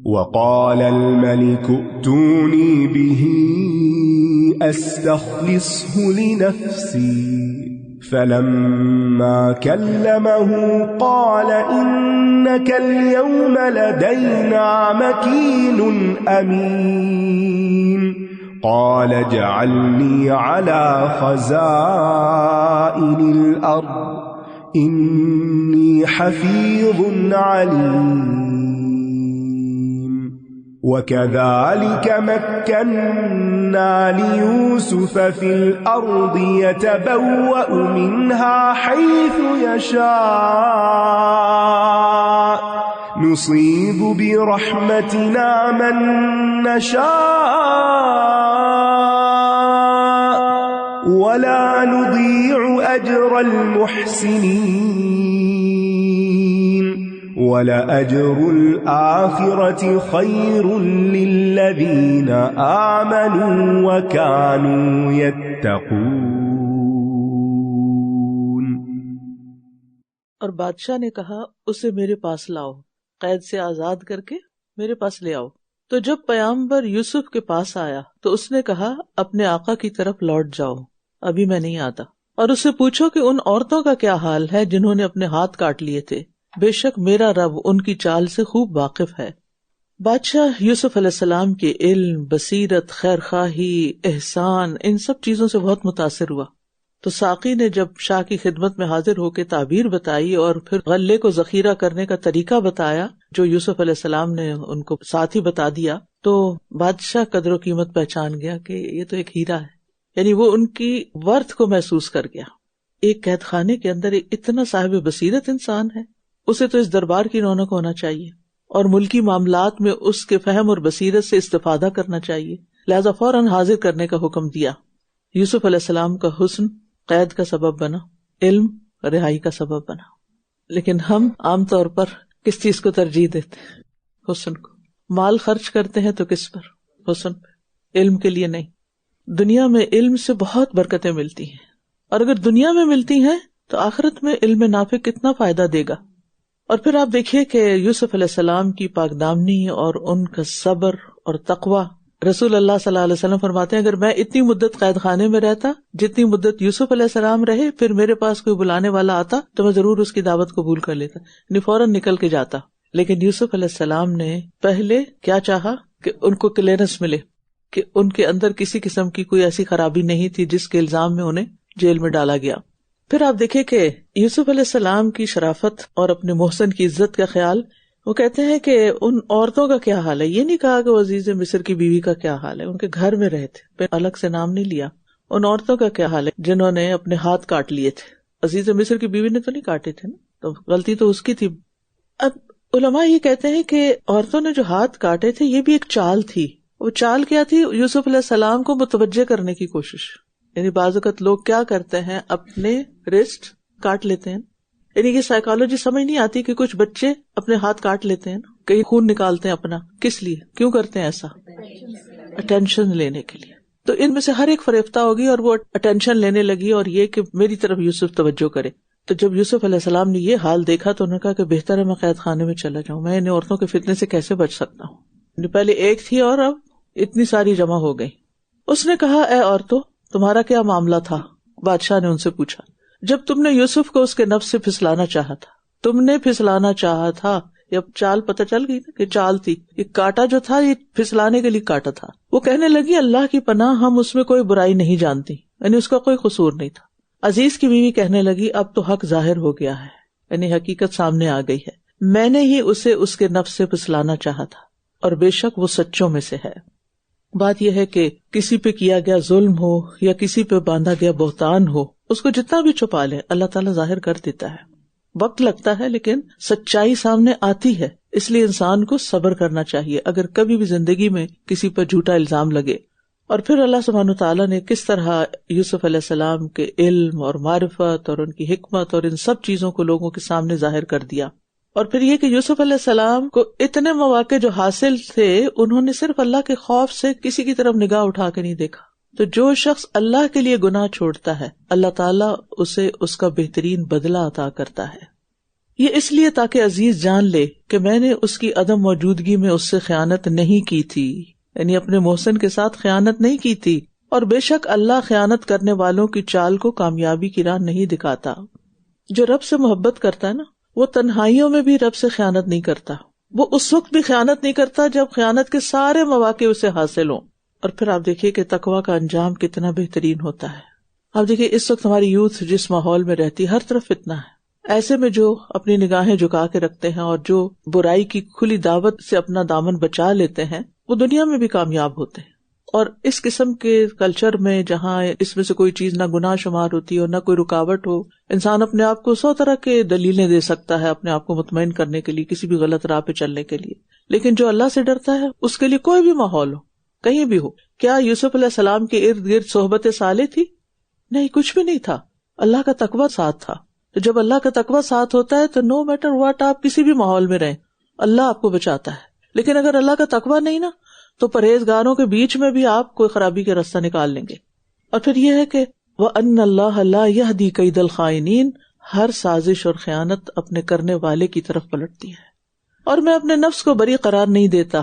وقال الملك ائتوني به أستخلصه لنفسي فلما كلمه قال إنك اليوم لدينا مكين أمين. قال اجعلني على خزائن الأرض إني حفيظ عليم. وكذلك مكنا ليوسف في الأرض يتبوأ منها حيث يشاء نصيب برحمتنا من نشاء ولا نضيع أجر المحسنين. وَلَأَجْرُ الْآخِرَةِ خَيْرٌ لِّلَّذِينَ آمَنُوا وَكَانُوا يَتَّقُونَ. اور بادشاہ نے کہا اسے میرے پاس لاؤ, قید سے آزاد کر کے میرے پاس لے آؤ. تو جب پیغمبر یوسف کے پاس آیا تو اس نے کہا اپنے آقا کی طرف لوٹ جاؤ, ابھی میں نہیں آتا, اور اس سے پوچھو کہ ان عورتوں کا کیا حال ہے جنہوں نے اپنے ہاتھ کاٹ لیے تھے, بے شک میرا رب ان کی چال سے خوب واقف ہے. بادشاہ یوسف علیہ السلام کے علم, بصیرت, خیر خواہی, احسان, ان سب چیزوں سے بہت متاثر ہوا. تو ساقی نے جب شاہ کی خدمت میں حاضر ہو کے تعبیر بتائی اور پھر غلے کو ذخیرہ کرنے کا طریقہ بتایا جو یوسف علیہ السلام نے ان کو ساتھ ہی بتا دیا, تو بادشاہ قدر و قیمت پہچان گیا کہ یہ تو ایک ہیرا ہے. یعنی وہ ان کی ورتھ کو محسوس کر گیا. ایک قید خانے کے اندر ایک اتنا صاحب بصیرت انسان ہے، اسے تو اس دربار کی رونق ہونا چاہیے اور ملکی معاملات میں اس کے فہم اور بصیرت سے استفادہ کرنا چاہیے، لہذا فوراً حاضر کرنے کا حکم دیا۔ یوسف علیہ السلام کا حسن قید کا سبب بنا، علم رہائی کا سبب بنا۔ لیکن ہم عام طور پر کس چیز کو ترجیح دیتے ہیں؟ حسن کو۔ مال خرچ کرتے ہیں تو کس پر؟ حسن پہ، علم کے لیے نہیں۔ دنیا میں علم سے بہت برکتیں ملتی ہیں، اور اگر دنیا میں ملتی ہیں تو آخرت میں علم نافع کتنا فائدہ دے گا۔ اور پھر آپ دیکھیے کہ یوسف علیہ السلام کی پاک دامنی اور ان کا صبر اور تقوی، رسول اللہ صلی اللہ علیہ وسلم فرماتے ہیں اگر میں اتنی مدت قید خانے میں رہتا جتنی مدت یوسف علیہ السلام رہے، پھر میرے پاس کوئی بلانے والا آتا تو میں ضرور اس کی دعوت قبول کر لیتا، یعنی فوراً نکل کے جاتا۔ لیکن یوسف علیہ السلام نے پہلے کیا چاہا کہ ان کو کلیئرنس ملے کہ ان کے اندر کسی قسم کی کوئی ایسی خرابی نہیں تھی جس کے الزام میں انہیں جیل میں ڈالا گیا۔ پھر آپ دیکھیں کہ یوسف علیہ السلام کی شرافت اور اپنے محسن کی عزت کا خیال، وہ کہتے ہیں کہ ان عورتوں کا کیا حال ہے، یہ نہیں کہا کہ وہ عزیز مصر کی بیوی کا کیا حال ہے، ان کے گھر میں رہے تھے، پھر الگ سے نام نہیں لیا۔ ان عورتوں کا کیا حال ہے جنہوں نے اپنے ہاتھ کاٹ لیے تھے، عزیز مصر کی بیوی نے تو نہیں کاٹے تھے نا، تو غلطی تو اس کی تھی۔ اب علماء یہ کہتے ہیں کہ عورتوں نے جو ہاتھ کاٹے تھے یہ بھی ایک چال تھی۔ وہ چال کیا تھی؟ یوسف علیہ السلام کو متوجہ کرنے کی کوشش۔ یعنی بعض اوقات لوگ کیا کرتے ہیں، اپنے رسٹ کاٹ لیتے ہیں، یعنی یہ سائیکالوجی سمجھ نہیں آتی کہ کچھ بچے اپنے ہاتھ کاٹ لیتے ہیں، کہیں خون نکالتے ہیں اپنا، کس لیے، کیوں کرتے ہیں ایسا؟ اٹینشن لینے کے لیے۔ تو ان میں سے ہر ایک فریفتہ ہوگی اور وہ اٹینشن لینے لگی، اور یہ کہ میری طرف یوسف توجہ کرے۔ تو جب یوسف علیہ السلام نے یہ حال دیکھا تو انہوں نے کہا کہ بہتر ہے میں قید خانے میں چلا جاؤں، میں ان عورتوں کے فتنے سے کیسے بچ سکتا ہوں۔ پہلے ایک تھی اور اب اتنی ساری جمع ہو گئی۔ اس نے کہا اے عورتوں تمہارا کیا معاملہ تھا؟ بادشاہ نے ان سے پوچھا۔ جب تم نے یوسف کو اس کے نفس سے پھسلانا چاہا تھا، تم نے پھسلانا چاہا تھا، یا چال پتہ چل گئی نا کہ چال تھی، یہ کاٹا جو تھا یہ پھسلانے کے لیے کاٹا تھا۔ وہ کہنے لگی اللہ کی پناہ ہم اس میں کوئی برائی نہیں جانتی، یعنی اس کا کوئی قصور نہیں تھا۔ عزیز کی بیوی کہنے لگی اب تو حق ظاہر ہو گیا ہے، یعنی حقیقت سامنے آ گئی ہے، میں نے ہی اسے اس کے نفس سے پھسلانا چاہا تھا اور بے شک وہ سچوں میں سے ہے۔ بات یہ ہے کہ کسی پہ کیا گیا ظلم ہو یا کسی پہ باندھا گیا بہتان ہو، اس کو جتنا بھی چھپا لے اللہ تعالیٰ ظاہر کر دیتا ہے۔ وقت لگتا ہے لیکن سچائی سامنے آتی ہے، اس لیے انسان کو صبر کرنا چاہیے اگر کبھی بھی زندگی میں کسی پر جھوٹا الزام لگے۔ اور پھر اللہ سبحانہ وتعالیٰ نے کس طرح یوسف علیہ السلام کے علم اور معرفت اور ان کی حکمت اور ان سب چیزوں کو لوگوں کے سامنے ظاہر کر دیا۔ اور پھر یہ کہ یوسف علیہ السلام کو اتنے مواقع جو حاصل تھے، انہوں نے صرف اللہ کے خوف سے کسی کی طرف نگاہ اٹھا کے نہیں دیکھا۔ تو جو شخص اللہ کے لیے گناہ چھوڑتا ہے اللہ تعالیٰ اسے اس کا بہترین بدلہ عطا کرتا ہے۔ یہ اس لیے تاکہ عزیز جان لے کہ میں نے اس کی عدم موجودگی میں اس سے خیانت نہیں کی تھی، یعنی اپنے محسن کے ساتھ خیانت نہیں کی تھی، اور بے شک اللہ خیانت کرنے والوں کی چال کو کامیابی کی راہ نہیں دکھاتا۔ جو رب سے محبت کرتا ہے نا، وہ تنہائیوں میں بھی رب سے خیانت نہیں کرتا، وہ اس وقت بھی خیانت نہیں کرتا جب خیانت کے سارے مواقع اسے حاصل ہوں۔ اور پھر آپ دیکھیے کہ تقویٰ کا انجام کتنا بہترین ہوتا ہے۔ آپ دیکھیے اس وقت ہماری یوتھ جس ماحول میں رہتی، ہر طرف فتنہ ہے، ایسے میں جو اپنی نگاہیں جھکا کے رکھتے ہیں اور جو برائی کی کھلی دعوت سے اپنا دامن بچا لیتے ہیں، وہ دنیا میں بھی کامیاب ہوتے ہیں۔ اور اس قسم کے کلچر میں جہاں اس میں سے کوئی چیز نہ گناہ شمار ہوتی ہو، نہ کوئی رکاوٹ ہو، انسان اپنے آپ کو 100 طرح کے دلیلیں دے سکتا ہے اپنے آپ کو مطمئن کرنے کے لیے، کسی بھی غلط راہ پہ چلنے کے لیے۔ لیکن جو اللہ سے ڈرتا ہے اس کے لیے کوئی بھی ماحول ہو، کہیں بھی ہو۔ کیا یوسف علیہ السلام کے ارد گرد صحبت صالح تھی؟ نہیں، کچھ بھی نہیں تھا، اللہ کا تقویٰ ساتھ تھا۔ تو جب اللہ کا تقویٰ ساتھ ہوتا ہے تو نو میٹر واٹ آپ کسی بھی ماحول میں رہیں، اللہ آپ کو بچاتا ہے۔ لیکن اگر اللہ کا تقویٰ نہیں نا، تو پرہیزگاروں کے بیچ میں بھی آپ کوئی خرابی کا راستہ نکال لیں گے۔ اور پھر یہ ہے کہ وَأَنَّ اللَّهَ لَا يَهْدِي كَيْدَ الْخَائِنِينَ، ہر سازش اور خیانت اپنے کرنے والے کی طرف پلٹتی ہے۔ اور میں اپنے نفس کو بری قرار نہیں دیتا،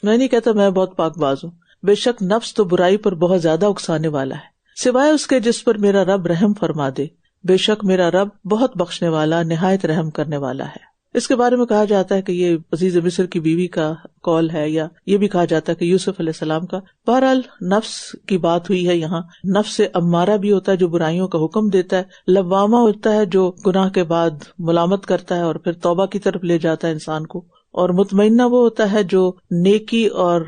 میں نہیں کہتا میں بہت پاک باز ہوں، بے شک نفس تو برائی پر بہت زیادہ اکسانے والا ہے، سوائے اس کے جس پر میرا رب رحم فرما دے، بے شک میرا رب بہت بخشنے والا، نہایت رحم کرنے والا ہے۔ اس کے بارے میں کہا جاتا ہے کہ یہ عزیز مصر کی بیوی کا قول ہے، یا یہ بھی کہا جاتا ہے کہ یوسف علیہ السلام کا۔ بہرحال نفس کی بات ہوئی ہے یہاں، نفس امارہ بھی ہوتا ہے جو برائیوں کا حکم دیتا ہے، لوامہ ہوتا ہے جو گناہ کے بعد ملامت کرتا ہے اور پھر توبہ کی طرف لے جاتا ہے انسان کو، اور مطمئنہ وہ ہوتا ہے جو نیکی اور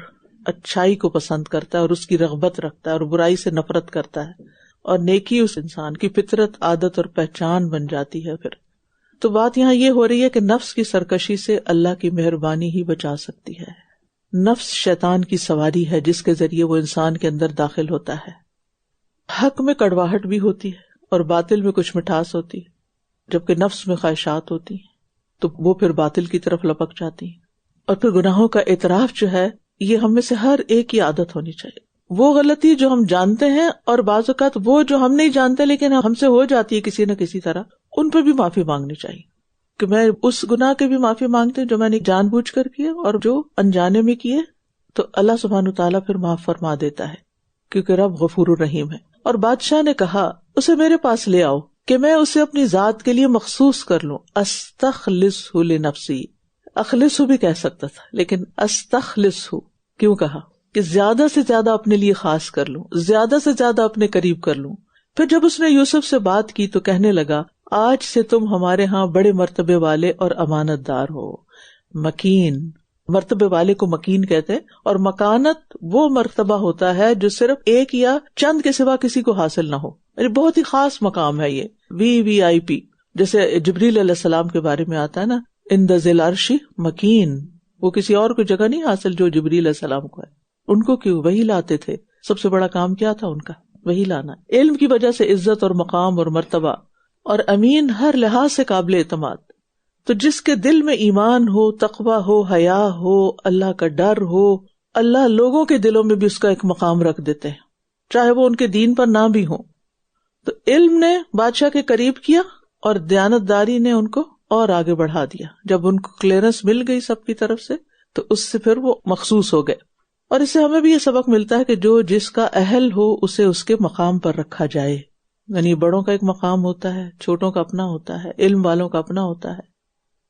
اچھائی کو پسند کرتا ہے اور اس کی رغبت رکھتا ہے اور برائی سے نفرت کرتا ہے۔ اور نیکی اس انسان کی فطرت، عادت اور پہچان بن جاتی ہے. پھر تو بات یہاں یہ ہو رہی ہے کہ نفس کی سرکشی سے اللہ کی مہربانی ہی بچا سکتی ہے. نفس شیطان کی سواری ہے جس کے ذریعے وہ انسان کے اندر داخل ہوتا ہے. حق میں کڑواہٹ بھی ہوتی ہے اور باطل میں کچھ مٹھاس ہوتی ہے، جبکہ نفس میں خواہشات ہوتی ہیں تو وہ پھر باطل کی طرف لپک جاتی ہیں. اور پھر گناہوں کا اعتراف جو ہے یہ ہم میں سے ہر ایک کی عادت ہونی چاہیے. وہ غلطی جو ہم جانتے ہیں اور بعض اوقات وہ جو ہم نہیں جانتے لیکن ہم سے ہو جاتی ہے کسی نہ کسی طرح، ان پہ بھی معافی مانگنی چاہیے کہ میں اس گناہ کے بھی معافی مانگتے جو میں نے جان بوجھ کر کیے اور جو انجانے میں کیے، تو اللہ سبحانہ وتعالیٰ پھر معاف فرما دیتا ہے کیونکہ رب غفور الرحیم ہے. اور بادشاہ نے کہا اسے میرے پاس لے آؤ کہ میں اسے اپنی ذات کے لیے مخصوص کر لوں. استخلصہ لنفسی، اخلصہ بھی کہہ سکتا تھا لیکن استخلصہ کیوں کہا کہ زیادہ سے زیادہ اپنے لیے خاص کر لوں، زیادہ سے زیادہ اپنے قریب کر لوں. پھر جب اس نے یوسف سے بات کی تو کہنے لگا آج سے تم ہمارے ہاں بڑے مرتبے والے اور امانت دار ہو. مکین، مرتبے والے کو مکین کہتے ہیں، اور مکانت وہ مرتبہ ہوتا ہے جو صرف ایک یا چند کے سوا کسی کو حاصل نہ ہو، یعنی بہت ہی خاص مقام ہے. یہ VIP، جیسے جبریل علیہ السلام کے بارے میں آتا ہے نا، ان دا ذل عرش مکین، وہ کسی اور کو جگہ نہیں حاصل جو جبریل علیہ السلام کو ہے. ان کو کیوں؟ وہی لاتے تھے. سب سے بڑا کام کیا تھا ان کا؟ وہی لانا. علم کی وجہ سے عزت اور مقام اور مرتبہ، اور امین ہر لحاظ سے قابل اعتماد. تو جس کے دل میں ایمان ہو، تقوی ہو، حیا ہو، اللہ کا ڈر ہو، اللہ لوگوں کے دلوں میں بھی اس کا ایک مقام رکھ دیتے ہیں چاہے وہ ان کے دین پر نہ بھی ہوں. تو علم نے بادشاہ کے قریب کیا اور دیانتداری نے ان کو اور آگے بڑھا دیا. جب ان کو کلیئرنس مل گئی سب کی طرف سے تو اس سے پھر وہ مخصوص ہو گئے. اور اس سے ہمیں بھی یہ سبق ملتا ہے کہ جو جس کا اہل ہو اسے اس کے مقام پر رکھا جائے. یعنی بڑوں کا ایک مقام ہوتا ہے، چھوٹوں کا اپنا ہوتا ہے، علم والوں کا اپنا ہوتا ہے.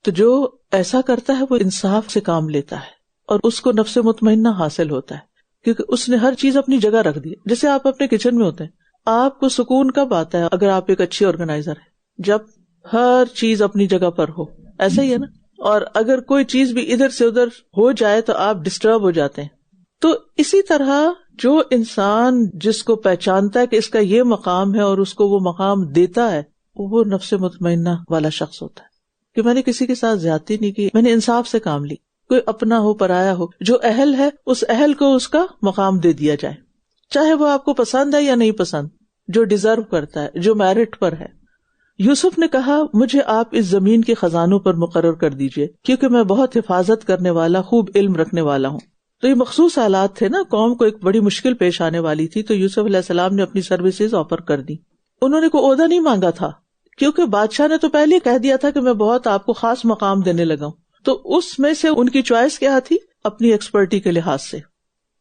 تو جو ایسا کرتا ہے وہ انصاف سے کام لیتا ہے اور اس کو نفس مطمئنہ حاصل ہوتا ہے کیونکہ اس نے ہر چیز اپنی جگہ رکھ دی. جیسے آپ اپنے کچن میں ہوتے ہیں، آپ کو سکون کب آتا ہے؟ اگر آپ ایک اچھی آرگنائزر ہے، جب ہر چیز اپنی جگہ پر ہو. ایسا ہی ہے نا. اور اگر کوئی چیز بھی ادھر سے ادھر ہو جائے تو آپ ڈسٹرب ہو جاتے ہیں. تو اسی طرح جو انسان جس کو پہچانتا ہے کہ اس کا یہ مقام ہے اور اس کو وہ مقام دیتا ہے، وہ نفس مطمئنہ والا شخص ہوتا ہے کہ میں نے کسی کے ساتھ زیادتی نہیں کی، میں نے انصاف سے کام لی. کوئی اپنا ہو پرایا ہو، جو اہل ہے اس اہل کو اس کا مقام دے دیا جائے، چاہے وہ آپ کو پسند ہے یا نہیں پسند، جو ڈیزرو کرتا ہے، جو میرٹ پر ہے. یوسف نے کہا مجھے آپ اس زمین کے خزانوں پر مقرر کر دیجئے کیونکہ میں بہت حفاظت کرنے والا، خوب علم رکھنے والا ہوں. تو یہ مخصوص حالات تھے نا، قوم کو ایک بڑی مشکل پیش آنے والی تھی تو یوسف علیہ السلام نے اپنی سروسز آفر کر دی. انہوں نے کوئی عہدہ نہیں مانگا تھا کیونکہ بادشاہ نے تو پہلے ہی کہہ دیا تھا کہ میں بہت آپ کو خاص مقام دینے لگا ہوں. تو اس میں سے ان کی چوائس کیا تھی؟ اپنی ایکسپرٹی کے لحاظ سے.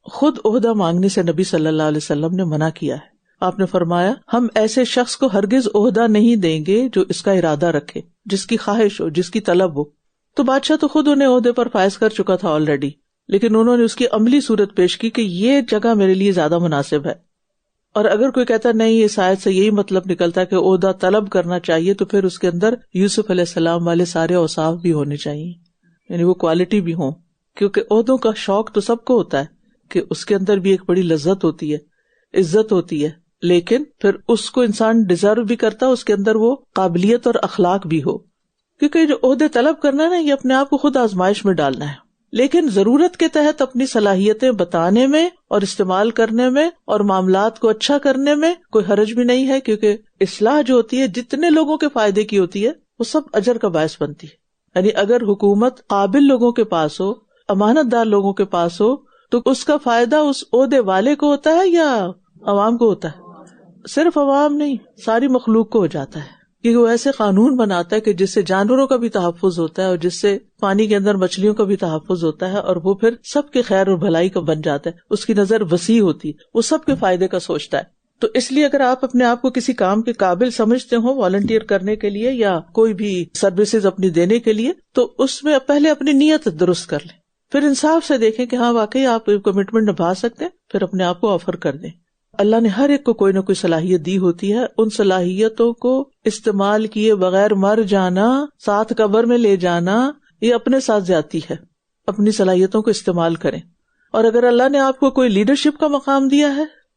خود عہدہ مانگنے سے نبی صلی اللہ علیہ وسلم نے منع کیا ہے. آپ نے فرمایا ہم ایسے شخص کو ہرگز عہدہ نہیں دیں گے جو اس کا ارادہ رکھے، جس کی خواہش ہو، جس کی طلب ہو. تو بادشاہ تو خود انہیں عہدے پر فائز کر چکا تھا آلریڈی، لیکن انہوں نے اس کی عملی صورت پیش کی کہ یہ جگہ میرے لیے زیادہ مناسب ہے. اور اگر کوئی کہتا نہیں اس آیت سے یہی مطلب نکلتا ہے کہ عہدہ طلب کرنا چاہیے، تو پھر اس کے اندر یوسف علیہ السلام والے سارے اوصاف بھی ہونے چاہیے، یعنی وہ کوالٹی بھی ہوں. کیونکہ عہدوں کا شوق تو سب کو ہوتا ہے کہ اس کے اندر بھی ایک بڑی لذت ہوتی ہے، عزت ہوتی ہے، لیکن پھر اس کو انسان ڈیزرو بھی کرتا ہے، اس کے اندر وہ قابلیت اور اخلاق بھی ہو. کیونکہ جو عہدے طلب کرنا ہے نا، یہ اپنے آپ کو خود آزمائش میں ڈالنا ہے، لیکن ضرورت کے تحت اپنی صلاحیتیں بتانے میں اور استعمال کرنے میں اور معاملات کو اچھا کرنے میں کوئی حرج بھی نہیں ہے. کیونکہ اصلاح جو ہوتی ہے جتنے لوگوں کے فائدے کی ہوتی ہے وہ سب اجر کا باعث بنتی ہے. یعنی اگر حکومت قابل لوگوں کے پاس ہو، امانت دار لوگوں کے پاس ہو، تو اس کا فائدہ اس عہدے والے کو ہوتا ہے یا عوام کو ہوتا ہے؟ صرف عوام نہیں، ساری مخلوق کو ہو جاتا ہے. کیونکہ وہ ایسے قانون بناتا ہے کہ جس سے جانوروں کا بھی تحفظ ہوتا ہے اور جس سے پانی کے اندر مچھلیوں کا بھی تحفظ ہوتا ہے، اور وہ پھر سب کے خیر اور بھلائی کا بن جاتا ہے. اس کی نظر وسیع ہوتی ہے، وہ سب کے فائدے کا سوچتا ہے. تو اس لیے اگر آپ اپنے آپ کو کسی کام کے قابل سمجھتے ہو والنٹیئر کرنے کے لیے یا کوئی بھی سروسز اپنی دینے کے لیے، تو اس میں پہلے اپنی نیت درست کر لیں، پھر انصاف سے دیکھیں کہ ہاں واقعی آپ کمٹمنٹ نبھا سکتے ہیں، پھر اپنے آپ کو آفر کر دیں. اللہ نے ہر ایک کو کوئی نہ کوئی صلاحیت دی ہوتی ہے، ان صلاحیتوں کو استعمال کیے بغیر مر جانا، ساتھ قبر میں لے جانا، یہ اپنے ساتھ زیادتی ہے. اپنی صلاحیتوں کو استعمال کریں. اور اگر اللہ نے آپ کو کوئی لیڈرشپ کا مقام دیا ہے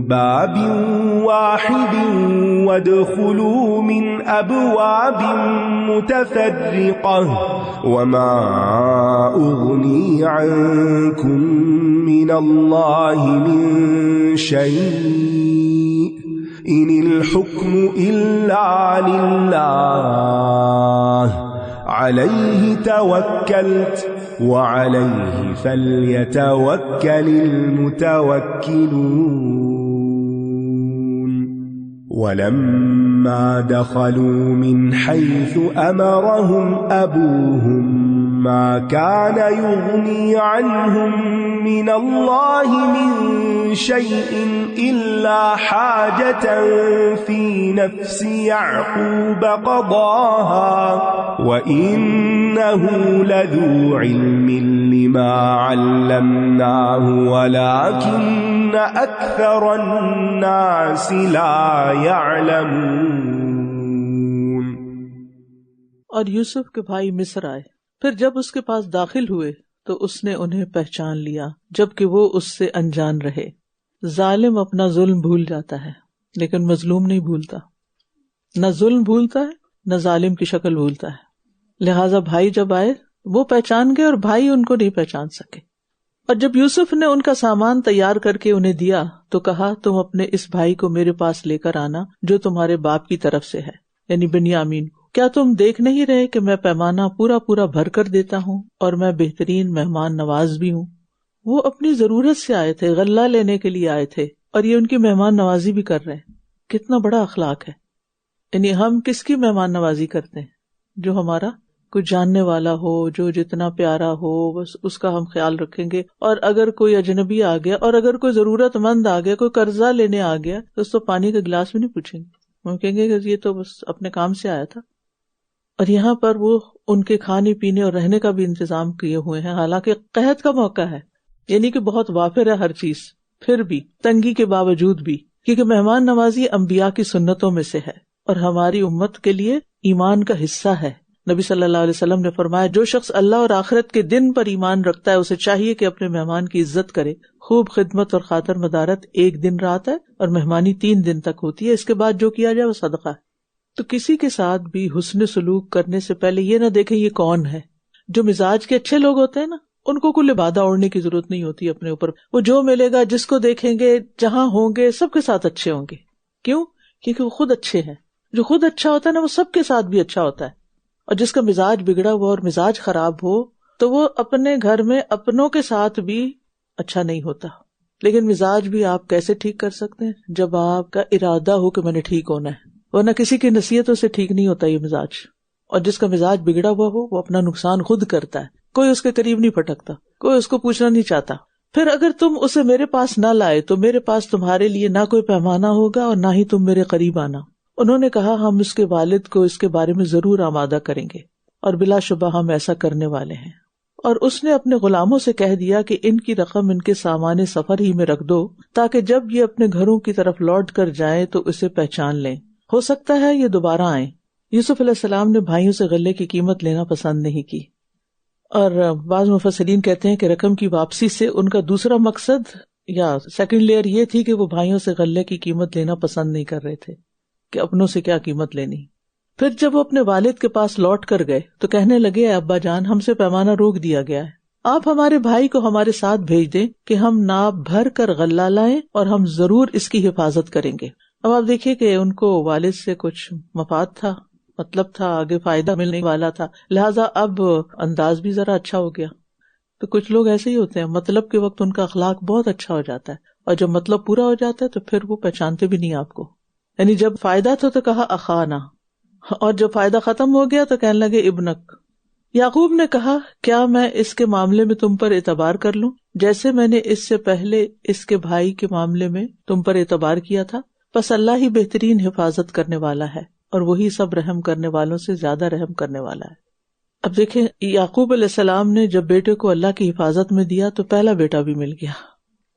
باب واحد وادخلوا من أبواب متفرقة وما أغني عنكم من الله من شيء إن الحكم إلا لله عليه توكلت وعليه فليتوكل المتوكلون ولما دخلوا من حيث أمرهم أبوهم ما كان يغني عنهم من الله من شيء إلا حاجة في نفس يعقوب قضاها وإنه لذو علم لما علمناه ولكن أكثر الناس لا يعلمون. اور یوسف کے بھائی مصر آئے، پھر جب اس کے پاس داخل ہوئے تو اس نے انہیں پہچان لیا جبکہ وہ اس سے انجان رہے. ظالم اپنا ظلم بھول جاتا ہے لیکن مظلوم نہیں بھولتا، نہ ظلم بھولتا ہے نہ ظالم کی شکل بھولتا ہے. لہٰذا بھائی جب آئے وہ پہچان گئے اور بھائی ان کو نہیں پہچان سکے. اور جب یوسف نے ان کا سامان تیار کر کے انہیں دیا تو کہا تم اپنے اس بھائی کو میرے پاس لے کر آنا جو تمہارے باپ کی طرف سے ہے، یعنی بنیامین. کیا تم دیکھ نہیں رہے کہ میں پیمانہ پورا پورا بھر کر دیتا ہوں اور میں بہترین مہمان نواز بھی ہوں. وہ اپنی ضرورت سے آئے تھے، غلہ لینے کے لیے آئے تھے اور یہ ان کی مہمان نوازی بھی کر رہے ہیں. کتنا بڑا اخلاق ہے. یعنی ہم کس کی مہمان نوازی کرتے ہیں؟ جو ہمارا کوئی جاننے والا ہو، جو جتنا پیارا ہو بس اس کا ہم خیال رکھیں گے. اور اگر کوئی اجنبی آ گیا اور اگر کوئی ضرورت مند آ گیا، کوئی قرضہ لینے آ گیا تو اس تو پانی کا گلاس بھی نہیں پوچھیں گے، ہم کہیں گے کہ یہ تو بس اپنے کام سے آیا تھا. اور یہاں پر وہ ان کے کھانے پینے اور رہنے کا بھی انتظام کیے ہوئے ہیں، حالانکہ قحط کا موقع ہے، یعنی کہ بہت وافر ہے ہر چیز، پھر بھی تنگی کے باوجود بھی، کیونکہ مہمان نوازی انبیاء کی سنتوں میں سے ہے اور ہماری امت کے لیے ایمان کا حصہ ہے. نبی صلی اللہ علیہ وسلم نے فرمایا جو شخص اللہ اور آخرت کے دن پر ایمان رکھتا ہے اسے چاہیے کہ اپنے مہمان کی عزت کرے. خوب خدمت اور خاطر مدارت 1 دن رات ہے اور مہمانی 3 دن تک ہوتی ہے، اس کے بعد جو کیا جائے وہ صدقہ ہے. تو کسی کے ساتھ بھی حسن سلوک کرنے سے پہلے یہ نہ دیکھیں یہ کون ہے. جو مزاج کے اچھے لوگ ہوتے ہیں نا، ان کو کوئی لبادہ اوڑھنے کی ضرورت نہیں ہوتی اپنے اوپر. وہ جو ملے گا، جس کو دیکھیں گے، جہاں ہوں گے، سب کے ساتھ اچھے ہوں گے. کیوں؟ کیونکہ وہ خود اچھے ہیں. جو خود اچھا ہوتا ہے نا وہ سب کے ساتھ بھی اچھا ہوتا ہے. اور جس کا مزاج بگڑا ہوا اور مزاج خراب ہو تو وہ اپنے گھر میں اپنوں کے ساتھ بھی اچھا نہیں ہوتا. لیکن مزاج بھی آپ کیسے ٹھیک کر سکتے ہیں؟ جب آپ کا ارادہ ہو کہ میں نے ٹھیک ہونا ہے، ورنہ کسی کی نصیحتوں سے ٹھیک نہیں ہوتا یہ مزاج. اور جس کا مزاج بگڑا ہوا ہو وہ اپنا نقصان خود کرتا ہے، کوئی اس کے قریب نہیں پھٹکتا، کوئی اس کو پوچھنا نہیں چاہتا. پھر اگر تم اسے میرے پاس نہ لائے تو میرے پاس تمہارے لیے نہ کوئی پیمانہ ہوگا اور نہ ہی تم میرے قریب آنا. انہوں نے کہا ہم اس کے والد کو اس کے بارے میں ضرور آمادہ کریں گے اور بلا شبہ ہم ایسا کرنے والے ہیں. اور اس نے اپنے غلاموں سے کہہ دیا کہ ان کی رقم ان کے سامان سفر ہی میں رکھ دو تاکہ جب یہ اپنے گھروں کی طرف لوٹ کر جائیں تو اسے پہچان لیں، ہو سکتا ہے یہ دوبارہ آئیں. یوسف علیہ السلام نے بھائیوں سے غلے کی قیمت لینا پسند نہیں کی. اور بعض مفسرین کہتے ہیں کہ رقم کی واپسی سے ان کا دوسرا مقصد یا سیکنڈ لیئر یہ تھی کہ وہ بھائیوں سے غلے کی قیمت لینا پسند نہیں کر رہے تھے کہ اپنوں سے کیا قیمت لینی. پھر جب وہ اپنے والد کے پاس لوٹ کر گئے تو کہنے لگے اے ابا جان، ہم سے پیمانہ روک دیا گیا ہے، آپ ہمارے بھائی کو ہمارے ساتھ بھیج دیں کہ ہم ناپ بھر کر غلہ لائیں اور ہم ضرور اس کی حفاظت کریں گے. اب آپ دیکھیے کہ ان کو والد سے کچھ مفاد تھا، مطلب تھا، آگے فائدہ ملنے والا تھا، لہٰذا اب انداز بھی ذرا اچھا ہو گیا. تو کچھ لوگ ایسے ہی ہوتے ہیں، مطلب کے وقت ان کا اخلاق بہت اچھا ہو جاتا ہے اور جب مطلب پورا ہو جاتا ہے تو پھر وہ پہچانتے بھی نہیں آپ کو. یعنی جب فائدہ تھا تو کہا اخانا، اور جب فائدہ ختم ہو گیا تو کہنے لگے ابنک. یعقوب نے کہا کیا میں اس کے معاملے میں تم پر اعتبار کر لوں جیسے میں نے اس سے پہلے اس کے بھائی کے معاملے میں تم پر اعتبار کیا تھا؟ بس اللہ ہی بہترین حفاظت کرنے والا ہے اور وہی سب رحم کرنے والوں سے زیادہ رحم کرنے والا ہے. اب دیکھیں یعقوب علیہ السلام نے جب بیٹے کو اللہ کی حفاظت میں دیا تو پہلا بیٹا بھی مل گیا،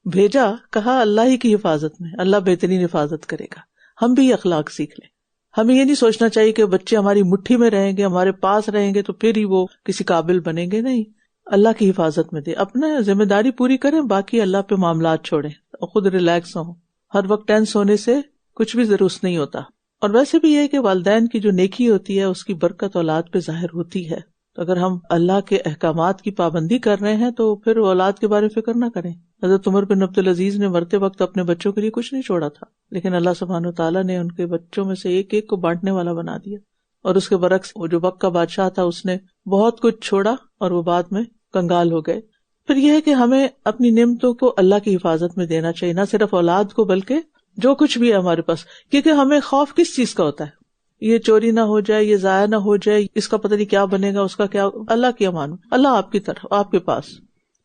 بھیجا، کہا اللہ ہی کی حفاظت میں، اللہ بہترین حفاظت کرے گا. ہم بھی یہ اخلاق سیکھ لیں. ہمیں یہ نہیں سوچنا چاہیے کہ بچے ہماری مٹھی میں رہیں گے، ہمارے پاس رہیں گے تو پھر ہی وہ کسی قابل بنیں گے. نہیں، اللہ کی حفاظت میں دے، اپنا ذمہ داری پوری کریں، باقی اللہ پہ معاملات چھوڑیں اور خود ریلیکس ہوں. ہر وقت ٹینس ہونے سے کچھ بھی درست نہیں ہوتا. اور ویسے بھی یہ کہ والدین کی جو نیکی ہوتی ہے اس کی برکت اولاد پہ ظاہر ہوتی ہے. تو اگر ہم اللہ کے احکامات کی پابندی کر رہے ہیں تو پھر اولاد کے بارے میں فکر نہ کریں. حضرت عمر بن عبدالعزیز نے مرتے وقت اپنے بچوں کے لیے کچھ نہیں چھوڑا تھا، لیکن اللہ سبحانہ وتعالیٰ نے ان کے بچوں میں سے ایک ایک کو بانٹنے والا بنا دیا. اور اس کے برعکس وہ جو وقت کا بادشاہ تھا اس نے بہت کچھ چھوڑا اور وہ بعد میں کنگال ہو گئے. پھر یہ ہے کہ ہمیں اپنی نعمتوں کو اللہ کی حفاظت میں دینا چاہیے، نہ صرف اولاد کو بلکہ جو کچھ بھی ہے ہمارے پاس. کیونکہ ہمیں خوف کس چیز کا ہوتا ہے؟ یہ چوری نہ ہو جائے، یہ ضائع نہ ہو جائے، اس کا پتہ نہیں کیا بنے گا، اس کا کیا. اللہ کی امانو، اللہ آپ کی طرف، آپ کے پاس.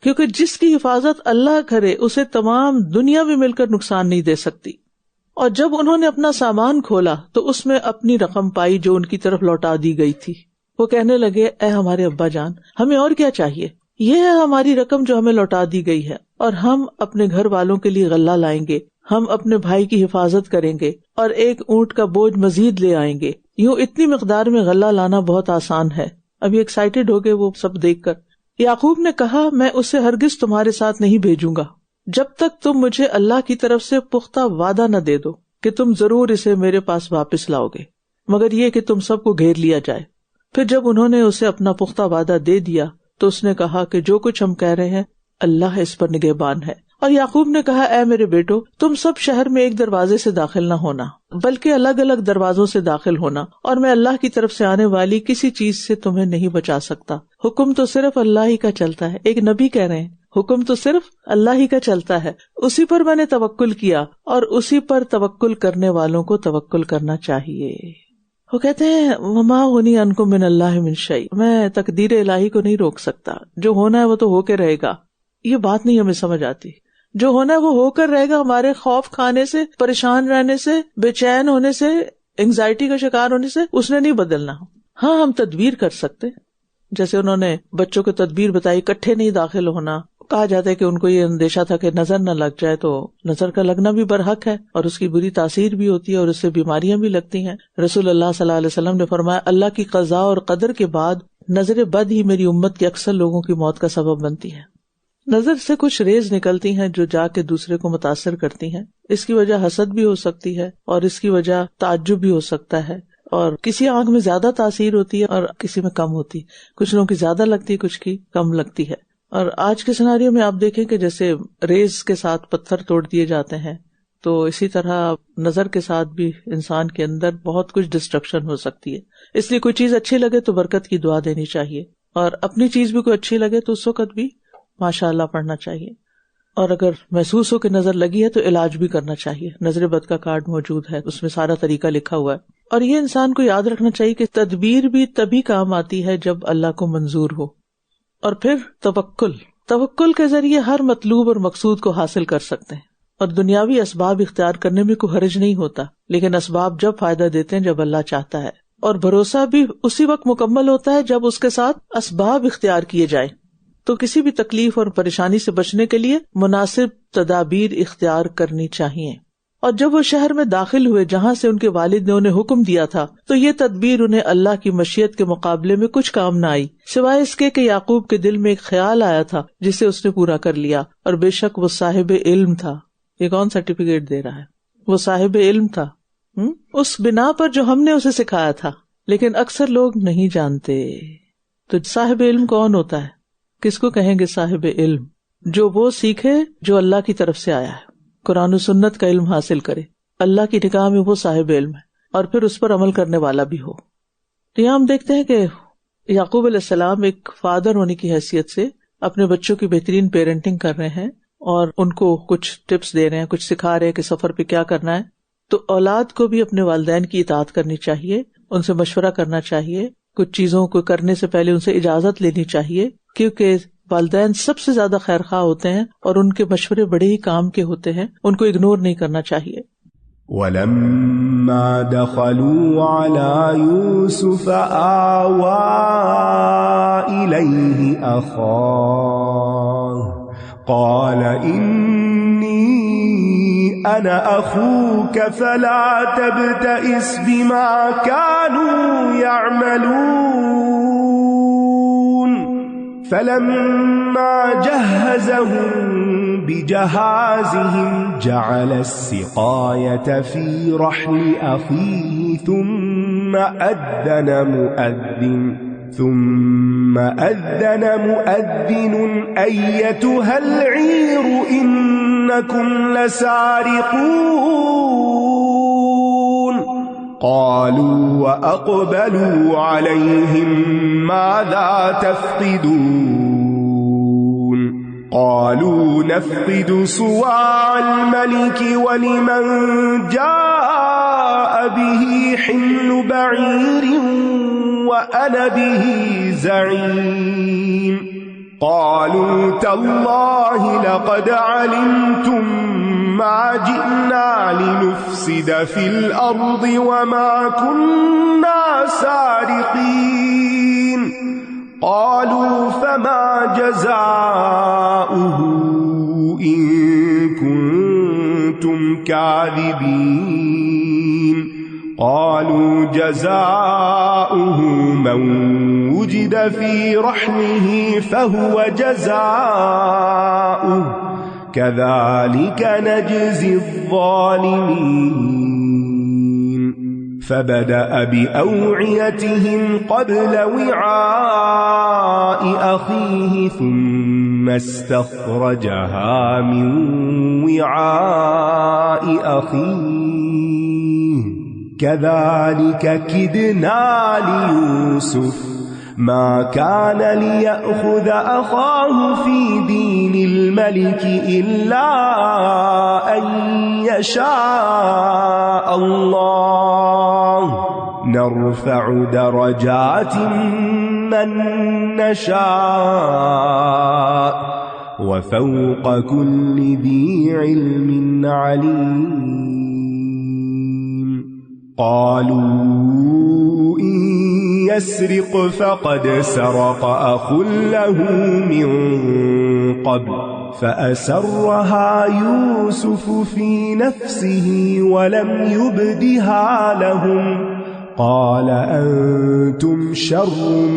کیونکہ جس کی حفاظت اللہ کرے اسے تمام دنیا بھی مل کر نقصان نہیں دے سکتی. اور جب انہوں نے اپنا سامان کھولا تو اس میں اپنی رقم پائی جو ان کی طرف لوٹا دی گئی تھی. وہ کہنے لگے اے ہمارے ابا جان، ہمیں اور کیا چاہیے؟ یہ ہے ہماری رقم جو ہمیں لوٹا دی گئی ہے، اور ہم اپنے گھر والوں کے لیے غلہ لائیں گے، ہم اپنے بھائی کی حفاظت کریں گے اور ایک اونٹ کا بوجھ مزید لے آئیں گے. یوں اتنی مقدار میں غلہ لانا بہت آسان ہے. ابھی ایکسائٹیڈ ہو گئے وہ سب دیکھ کر. یعقوب نے کہا میں اسے ہرگز تمہارے ساتھ نہیں بھیجوں گا جب تک تم مجھے اللہ کی طرف سے پختہ وعدہ نہ دے دو کہ تم ضرور اسے میرے پاس واپس لاؤ گے، مگر یہ کہ تم سب کو گھیر لیا جائے. پھر جب انہوں نے اسے اپنا پختہ وعدہ دے دیا تو اس نے کہا کہ جو کچھ ہم کہہ رہے ہیں اللہ اس پر نگہبان ہے. اور یعقوب نے کہا اے میرے بیٹو، تم سب شہر میں ایک دروازے سے داخل نہ ہونا بلکہ الگ الگ دروازوں سے داخل ہونا، اور میں اللہ کی طرف سے آنے والی کسی چیز سے تمہیں نہیں بچا سکتا. حکم تو صرف اللہ ہی کا چلتا ہے. ایک نبی کہہ رہے ہیں حکم تو صرف اللہ ہی کا چلتا ہے، اسی پر میں نے توکل کیا اور اسی پر توکل کرنے والوں کو توکل کرنا چاہیے. وہ کہتے ہیں وما غنی عنکم من اللہ من شیء، میں تقدیر الہی کو نہیں روک سکتا، جو ہونا ہے وہ تو ہو کے رہے گا. یہ بات نہیں ہمیں سمجھ آتی. جو ہونا ہے وہ ہو کر رہے گا. ہمارے خوف کھانے سے، پریشان رہنے سے، بے چین ہونے سے، انگزائٹی کا شکار ہونے سے اس نے نہیں بدلنا. ہاں ہم تدبیر کر سکتے، جیسے انہوں نے بچوں کو تدبیر بتائی، اکٹھے نہیں داخل ہونا. کہا جاتا ہے کہ ان کو یہ اندیشہ تھا کہ نظر نہ لگ جائے، تو نظر کا لگنا بھی برحق ہے اور اس کی بری تاثیر بھی ہوتی ہے اور اس سے بیماریاں بھی لگتی ہیں. رسول اللہ صلی اللہ علیہ وسلم نے فرمایا اللہ کی قضاء اور قدر کے بعد نظر بد ہی میری امت کے اکثر لوگوں کی موت کا سبب بنتی ہے. نظر سے کچھ ریز نکلتی ہیں جو جا کے دوسرے کو متاثر کرتی ہیں. اس کی وجہ حسد بھی ہو سکتی ہے اور اس کی وجہ تعجب بھی ہو سکتا ہے، اور کسی آنکھ میں زیادہ تاثیر ہوتی ہے اور کسی میں کم ہوتی ہے. کچھ لوگوں کی زیادہ لگتی ہے، کچھ کی کم لگتی ہے. اور آج کے سیناریو میں آپ دیکھیں کہ جیسے ریز کے ساتھ پتھر توڑ دیے جاتے ہیں، تو اسی طرح نظر کے ساتھ بھی انسان کے اندر بہت کچھ ڈسٹرکشن ہو سکتی ہے. اس لیے کوئی چیز اچھی لگے تو برکت کی دعا دینی چاہیے، اور اپنی چیز بھی کوئی اچھی لگے تو اس وقت بھی ماشاء اللہ پڑھنا چاہیے. اور اگر محسوس ہو کہ نظر لگی ہے تو علاج بھی کرنا چاہیے. نظر بد کا کارڈ موجود ہے، اس میں سارا طریقہ لکھا ہوا ہے. اور یہ انسان کو یاد رکھنا چاہیے کہ تدبیر بھی تبھی کام آتی ہے جب اللہ کو منظور ہو. اور پھر توکل کے ذریعے ہر مطلوب اور مقصود کو حاصل کر سکتے ہیں. اور دنیاوی اسباب اختیار کرنے میں کوئی حرج نہیں ہوتا، لیکن اسباب جب فائدہ دیتے ہیں جب اللہ چاہتا ہے. اور بھروسہ بھی اسی وقت مکمل ہوتا ہے جب اس کے ساتھ اسباب اختیار کیے جائیں. تو کسی بھی تکلیف اور پریشانی سے بچنے کے لیے مناسب تدابیر اختیار کرنی چاہیے. اور جب وہ شہر میں داخل ہوئے جہاں سے ان کے والد نے انہیں حکم دیا تھا، تو یہ تدبیر انہیں اللہ کی مشیت کے مقابلے میں کچھ کام نہ آئی، سوائے اس کے کہ یعقوب کے دل میں ایک خیال آیا تھا جسے اس نے پورا کر لیا. اور بے شک وہ صاحب علم تھا. یہ کون سرٹیفکیٹ دے رہا ہے؟ وہ صاحب علم تھا اس بنا پر جو ہم نے اسے سکھایا تھا. لیکن اکثر لوگ نہیں جانتے. تو صاحب علم کون ہوتا ہے؟ کس کو کہیں گے صاحب علم؟ جو وہ سیکھے جو اللہ کی طرف سے آیا ہے، قرآن و سنت کا علم حاصل کرے. اللہ کی نگاہ میں وہ صاحب علم ہے، اور پھر اس پر عمل کرنے والا بھی ہو. تو یہاں ہم دیکھتے ہیں کہ یعقوب علیہ السلام ایک فادر ہونے کی حیثیت سے اپنے بچوں کی بہترین پیرنٹنگ کر رہے ہیں اور ان کو کچھ ٹپس دے رہے ہیں، کچھ سکھا رہے ہیں کہ سفر پہ کیا کرنا ہے. تو اولاد کو بھی اپنے والدین کی اطاعت کرنی چاہیے، ان سے مشورہ کرنا چاہیے، کچھ چیزوں کو کرنے سے پہلے ان سے اجازت لینی چاہیے، کیونکہ والدین سب سے زیادہ خیر خواہ ہوتے ہیں اور ان کے مشورے بڑے ہی کام کے ہوتے ہیں، ان کو اگنور نہیں کرنا چاہیے. وَلَمَّا دَخَلُوا عَلَى يُوسُفَ آوَى إِلَيْهِ أَخَاهُ قَالَ إِنِّي أَنَا أَخُوكَ فَلَا تَبْتَئِسْ بِمَا كَانُوا يَعْمَلُونَ فَلَمَّا جَهَّزَهُم بجهازهم جعل السقاية في رحل أخيه ثم أذن مؤذن أيتها العير إنكم لسارقون قالوا وأقبلوا عليهم ماذا تفقدون قالوا نفقد صواع الملك ولمن جاء به حمل بعير وأنا به زعيم قالوا تالله لقد علمتم ما جئنا لنفسد في الأرض وما كنا سارقين قالوا فما جزاؤه إن كنتم كاذبين قالوا جزاؤه من وجد في رحله فهو جزاؤه كذلك نجزي الظالمين فبدأ بأوعيتهم قبل وعاء أخيه ثم استخرجها من وعاء أخيه كذلك كدنا ليوسف ما كان ليأخذ أخاه في دين الملك إلا أن يشاء الله نرفع درجات من نشاء وفوق كل ذي علم عليم قالوا إن يسرق فقد سرق أخ له من قبل فأسرها يوسف في نفسه ولم يبدها لهم قال أنتم شر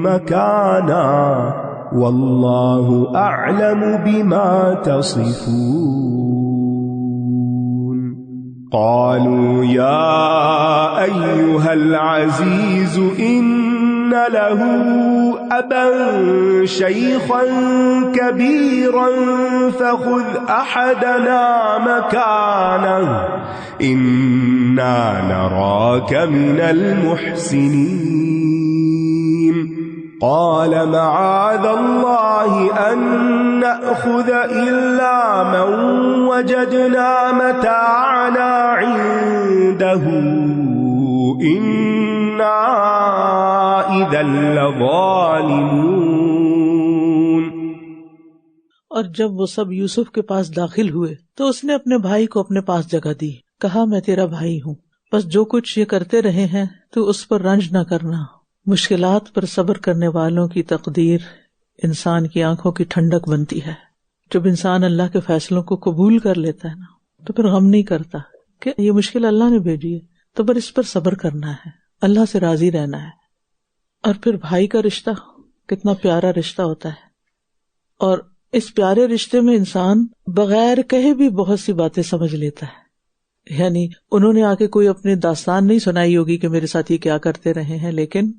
مكانا والله أعلم بما تصفون قالوا يا أيها العزيز إن له أبا شيخا كبيرا فخذ أحدنا مكانه إنا نراك من المحسنين قال معاذ الله أن نأخذ إلا من وجدنا متاعنا عنده إنا إذا لظالمون. اور جب وہ سب یوسف کے پاس داخل ہوئے تو اس نے اپنے بھائی کو اپنے پاس جگہ دی. کہا میں تیرا بھائی ہوں، بس جو کچھ یہ کرتے رہے ہیں تو اس پر رنج نہ کرنا. مشکلات پر صبر کرنے والوں کی تقدیر انسان کی آنکھوں کی ٹھنڈک بنتی ہے. جب انسان اللہ کے فیصلوں کو قبول کر لیتا ہے نا تو پھر غم نہیں کرتا کہ یہ مشکل اللہ نے بھیجی ہے، تو پھر اس پر صبر کرنا ہے، اللہ سے راضی رہنا ہے. اور پھر بھائی کا رشتہ کتنا پیارا رشتہ ہوتا ہے، اور اس پیارے رشتے میں انسان بغیر کہے بھی بہت سی باتیں سمجھ لیتا ہے. یعنی انہوں نے آ کے کوئی اپنی داستان نہیں سنائی ہوگی کہ میرے ساتھ یہ کیا کرتے رہے ہیں، لیکن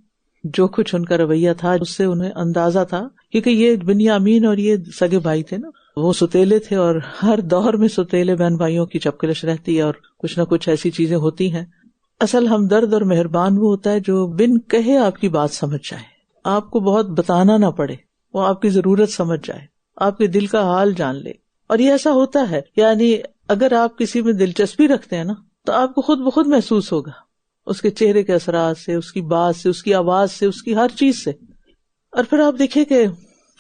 جو کچھ ان کا رویہ تھا اس سے انہیں اندازہ تھا، کیونکہ یہ بنیامین اور یہ سگے بھائی تھے نا، وہ ستیلے تھے، اور ہر دور میں ستیلے بہن بھائیوں کی چپکلش رہتی ہے اور کچھ نہ کچھ ایسی چیزیں ہوتی ہیں. اصل ہمدرد اور مہربان وہ ہوتا ہے جو بن کہے آپ کی بات سمجھ جائے، آپ کو بہت بتانا نہ پڑے، وہ آپ کی ضرورت سمجھ جائے، آپ کے دل کا حال جان لے. اور یہ ایسا ہوتا ہے، یعنی اگر آپ کسی میں دلچسپی رکھتے ہیں نا تو آپ کو خود بخود محسوس ہوگا، اس کے چہرے کے اثرات سے، اس کی بات سے، اس کی آواز سے، اس کی ہر چیز سے. اور پھر آپ دیکھیں کہ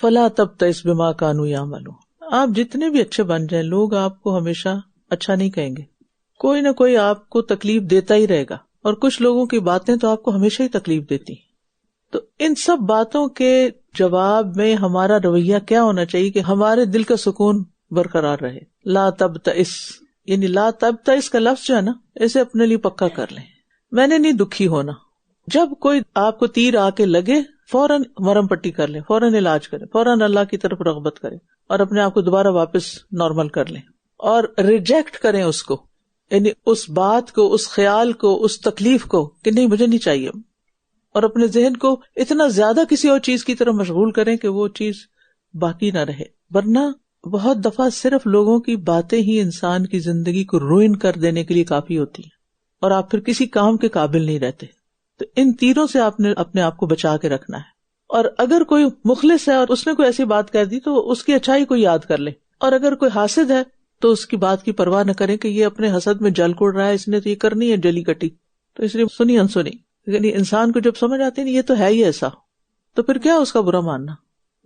فلا تبتئس بما کانوا یعملون، آپ جتنے بھی اچھے بن جائیں لوگ آپ کو ہمیشہ اچھا نہیں کہیں گے، کوئی نہ کوئی آپ کو تکلیف دیتا ہی رہے گا، اور کچھ لوگوں کی باتیں تو آپ کو ہمیشہ ہی تکلیف دیتی ہیں. تو ان سب باتوں کے جواب میں ہمارا رویہ کیا ہونا چاہیے کہ ہمارے دل کا سکون برقرار رہے. لا تبتئس، یعنی لا تبتئس کا لفظ جو ہے نا اسے اپنے لیے پکا کر لیں، میں نے نہیں دکھی ہونا. جب کوئی آپ کو تیر آ کے لگے فوراً مرہم پٹی کر لیں، فوراً علاج کریں، فوراً اللہ کی طرف رغبت کریں اور اپنے آپ کو دوبارہ واپس نارمل کر لیں اور ریجیکٹ کریں اس کو، یعنی اس بات کو، اس خیال کو، اس تکلیف کو کہ نہیں مجھے نہیں چاہیے، اور اپنے ذہن کو اتنا زیادہ کسی اور چیز کی طرف مشغول کریں کہ وہ چیز باقی نہ رہے. ورنہ بہت دفعہ صرف لوگوں کی باتیں ہی انسان کی زندگی کو روئن کر دینے کے لیے کافی ہوتی ہیں اور آپ پھر کسی کام کے قابل نہیں رہتے. تو ان تینوں سے آپ نے اپنے آپ کو بچا کے رکھنا ہے. اور اگر کوئی مخلص ہے اور اس نے کوئی ایسی بات کہہ دی تو اس کی اچھائی کو یاد کر لیں، اور اگر کوئی حاسد ہے تو اس کی بات کی پرواہ نہ کریں کہ یہ اپنے حسد میں جل کڑ رہا ہے، اس نے تو یہ کرنی ہے جلی کٹی، تو اس لیے سنی انسنی. یعنی انسان کو جب سمجھ آتی ہے یہ تو ہے ہی ایسا، تو پھر کیا اس کا برا ماننا